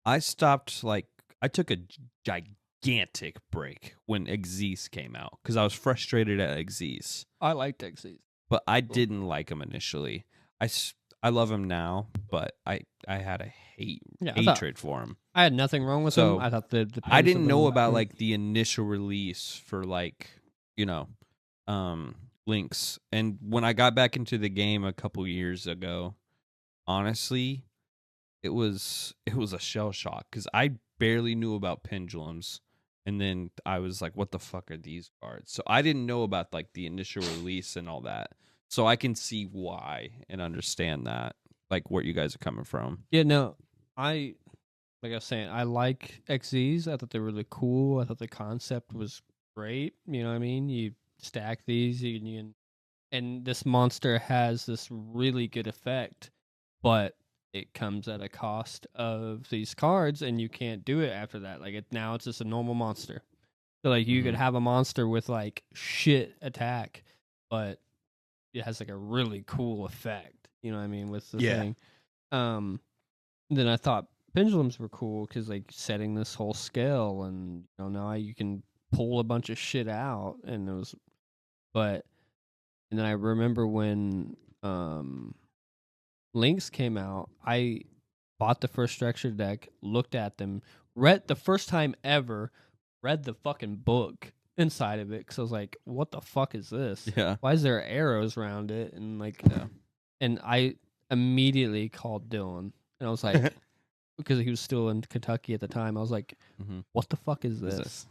I stopped like I took a gigantic break when Xyz came out because I was frustrated at Xyz, I liked Xyz. but I didn't like him initially. I love him now, but I had a hatred for him. I had nothing wrong with So, him. I thought the I premise didn't of know them- about like the initial release for like, you know, Lynx. And when I got back into the game a couple years ago, honestly, it was a shell shock cuz I barely knew about pendulums, and then I was like, what the fuck are these cards? So I didn't know about like the initial release and all that. So I can see why and understand that, like where you guys are coming from. Yeah, no, like I was saying, I like XZs. I thought they were really cool. I thought the concept was great. You know what I mean? You stack these, and this monster has this really good effect, but it comes at a cost of these cards, and you can't do it after that. Like now, it's just a normal monster. So like you could Mhm. have a monster with like shit attack, but it has like a really cool effect. You know what I mean with the Yeah. thing. Then I thought pendulums were cool because like setting this whole scale, and now you can pull a bunch of shit out, and it was, but and then I remember when Lynx came out, I bought the first structure deck, looked at them, read the first time ever, read the fucking book inside of it because I was like, what the fuck is this? Yeah. Why is there arrows around it? And like, Yeah. and I immediately called Dylan, and I was like, because he was still in Kentucky at the time, I was like, Mhm. what the fuck is Is this?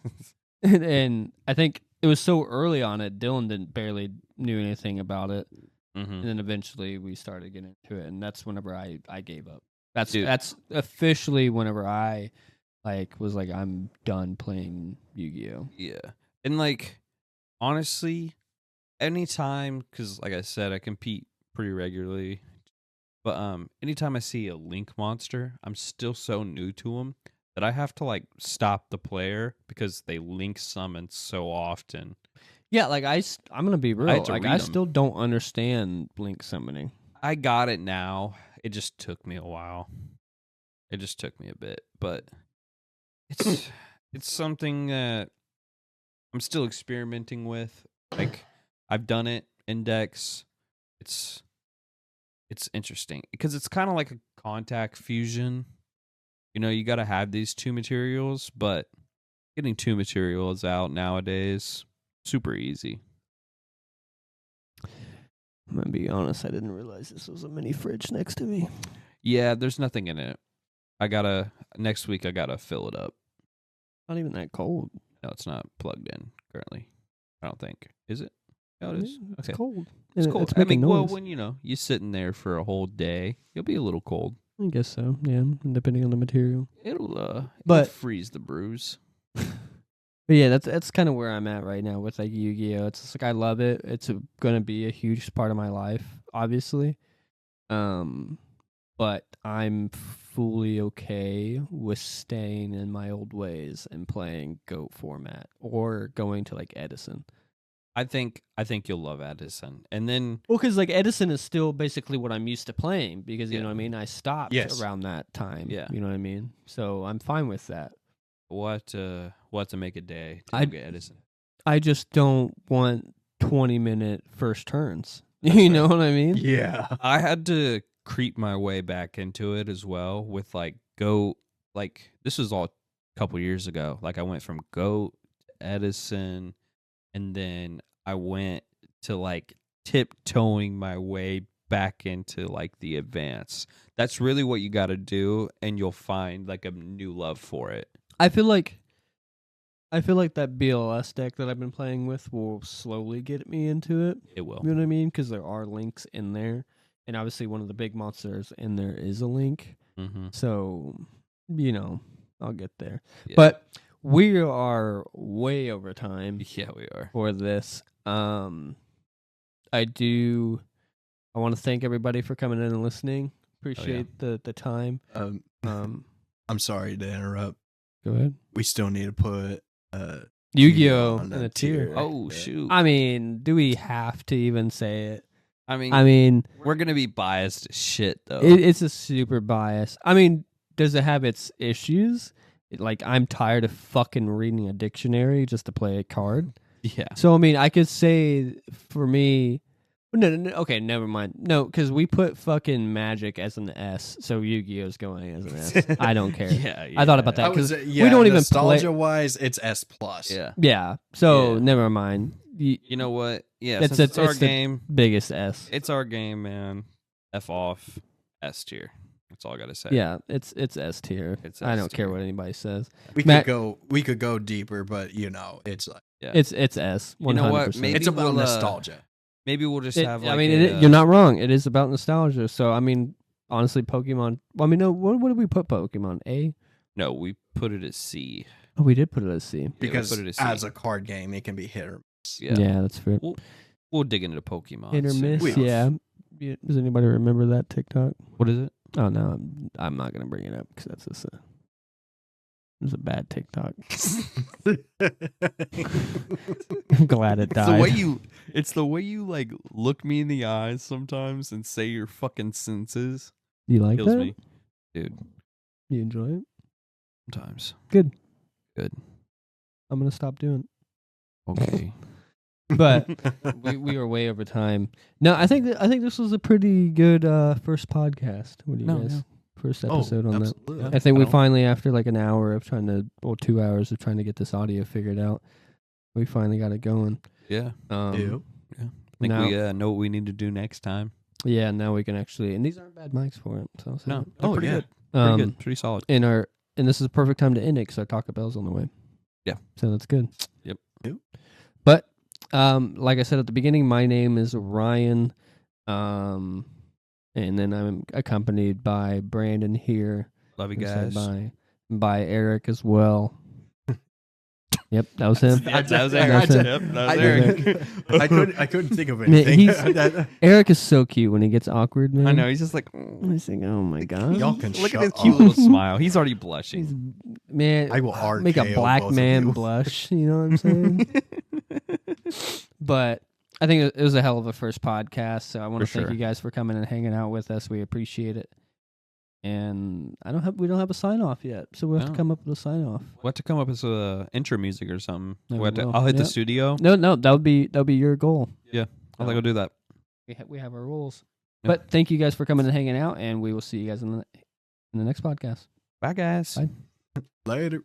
And I think it was so early on it, Dylan didn't barely knew anything about it, Mhm. and then eventually we started getting into it, and that's whenever I gave up. That's Dude. that's officially whenever I was like, I'm done playing Yu-Gi-Oh. Yeah. And like honestly, anytime cuz like I said I compete pretty regularly, but anytime I see a link monster, I'm still so new to them that I have to like stop the player because they link summon so often. Yeah, like I'm gonna be real. had to Like read I 'em. still don't understand blink summoning. I got it now. It just took me a while. It just took me a bit, but it's something that I'm still experimenting with. Like I've done it index. It's it's interesting because it's kind of like a contact fusion. You know, you got to have these two materials, but getting two materials out nowadays, super easy. I'm gonna be honest, I didn't realize this was a mini fridge next to me. Yeah, there's nothing in it. Next week I gotta fill it up. Not even that cold. No, it's not plugged in currently. I don't think. Is it? No, it is. It's Okay. cold. It's And cold. It's I making mean, well, noise. when you're sitting there for a whole day, you'll be a little cold. I guess so. Yeah, depending on the material. It'll But- freeze the brews. But yeah, that's kind of where I'm at right now with like Yu-Gi-Oh. It's just like I love it. It's gonna be a huge part of my life, obviously. But I'm fully okay with staying in my old ways and playing GOAT format or going to like Edison. I think you'll love Edison, and then Well, because like Edison is still basically what I'm used to playing because you Yeah. know what I mean. I stopped Yes. around that time. Yeah. You know what I mean. So I'm fine with that. we'll have to make a day to I- go get Edison. I just don't want 20-minute first turns. You know what I mean? Yeah. I had to creep my way back into it as well with like Goat. Like this was all a couple years ago. Like I went from Goat to Edison, and then I went to like tiptoeing my way back into like the advance. That's really what you got to do, and you'll find like a new love for it. I feel like that BLS deck that I've been playing with will slowly get me into it. It will. You know what I mean? Because there are links in there, and obviously one of the big monsters in there is a link. Mm-hmm. So, you know, I'll get there. Yeah. But we are way over time Yeah, we are. for this. I want to thank everybody for coming in and listening. Appreciate the time. I'm sorry to interrupt. Go ahead. We still need to put Yu-Gi-Oh! on in that a tier. Oh Yeah. shoot! I mean, do we have to even say it? I mean, I mean, we're gonna be biased as shit though. it's a super bias. I mean, does it have its issues? Like, I'm tired of fucking reading a dictionary just to play a card. Yeah. So, I mean, I could say for me, no, okay, never mind. No, because we put fucking Magic as an S, so Yu-Gi-Oh's going as an S. I don't care. Yeah, I thought about that. I was 'cause yeah, we don't even nostalgia play. wise, it's S plus. Yeah. Yeah, so Yeah. never mind. You know what? Yeah, It's- since it's our it's the- game. Biggest S. It's our game, man. F off. S tier. That's all I gotta say. Yeah, it's S tier. It's I S don't care tier. what anybody says. We Matt- could go deeper, but it's like Yeah. It's S. 100%. You know what? Maybe it's about we'll, nostalgia. Maybe we'll just It- have. Like I mean, a, you're not wrong. It is about nostalgia. So, I mean, honestly, Pokemon. Well, I mean, no. What did we put Pokemon? A? No, we put it at C. Oh, we did put it as C. Because put it as C. as a card game, it can be hit or miss. Yeah. That's fair. We'll dig into Pokemon. Hit or soon. miss. We are. Yeah. Does anybody remember that TikTok? What is it? Oh no, I'm not gonna bring it up because that's just it's a bad TikTok. I'm glad it It's died. the way you like look me in the eyes sometimes and say your fucking senses. You like Kills that? me, dude. You enjoy it? Sometimes. Good. Good. I'm gonna stop doing Okay. it. But we are way over time. No, I think this was a pretty good first podcast. What do you No, guys? yeah. First episode on that. absolutely. I think we I don't- finally, after like an hour of trying to, or 2 hours of trying to get this audio figured out, we finally got it going. Yeah. Ew. I think now- we know what we need to do next time. Yeah, now we can actually, and these aren't bad mics for it. So I'll say No, that. they're pretty yeah. good. Pretty Um, good. Pretty solid. and this is a perfect time to end it because our Taco Bell's on the way. Yeah. So that's good. Yep. Yep. But like I said at the beginning, my name is Ryan. And then I'm accompanied by Brandon here. Love you and said guys. by Eric as well. Yep, that was him. Yeah, that was That's Eric. it. Yep, that I, was Eric. I couldn't think of Man, anything. he's- Eric is so cute when he gets awkward, man. I know. He's just like, He's like, oh my god. Y'all can look at shut his cute up. little smile. He's already blushing. He's, man, I will make a RKO black both of man you. blush. You know what I'm saying? But I think it was a hell of a first podcast. So I want to For thank sure. you guys for coming and hanging out with us. We appreciate it. And we don't have a sign off yet, so we'll have to No. come up with a sign off. We'll have to come up with intro music or something. Yeah, We'll have to- we will. I'll hit the Yep. studio. No, that would be your goal. I'll go do that. We have our rules. But thank you guys for coming and hanging out, and we will see you guys in the next podcast. Bye, guys. Bye. Later.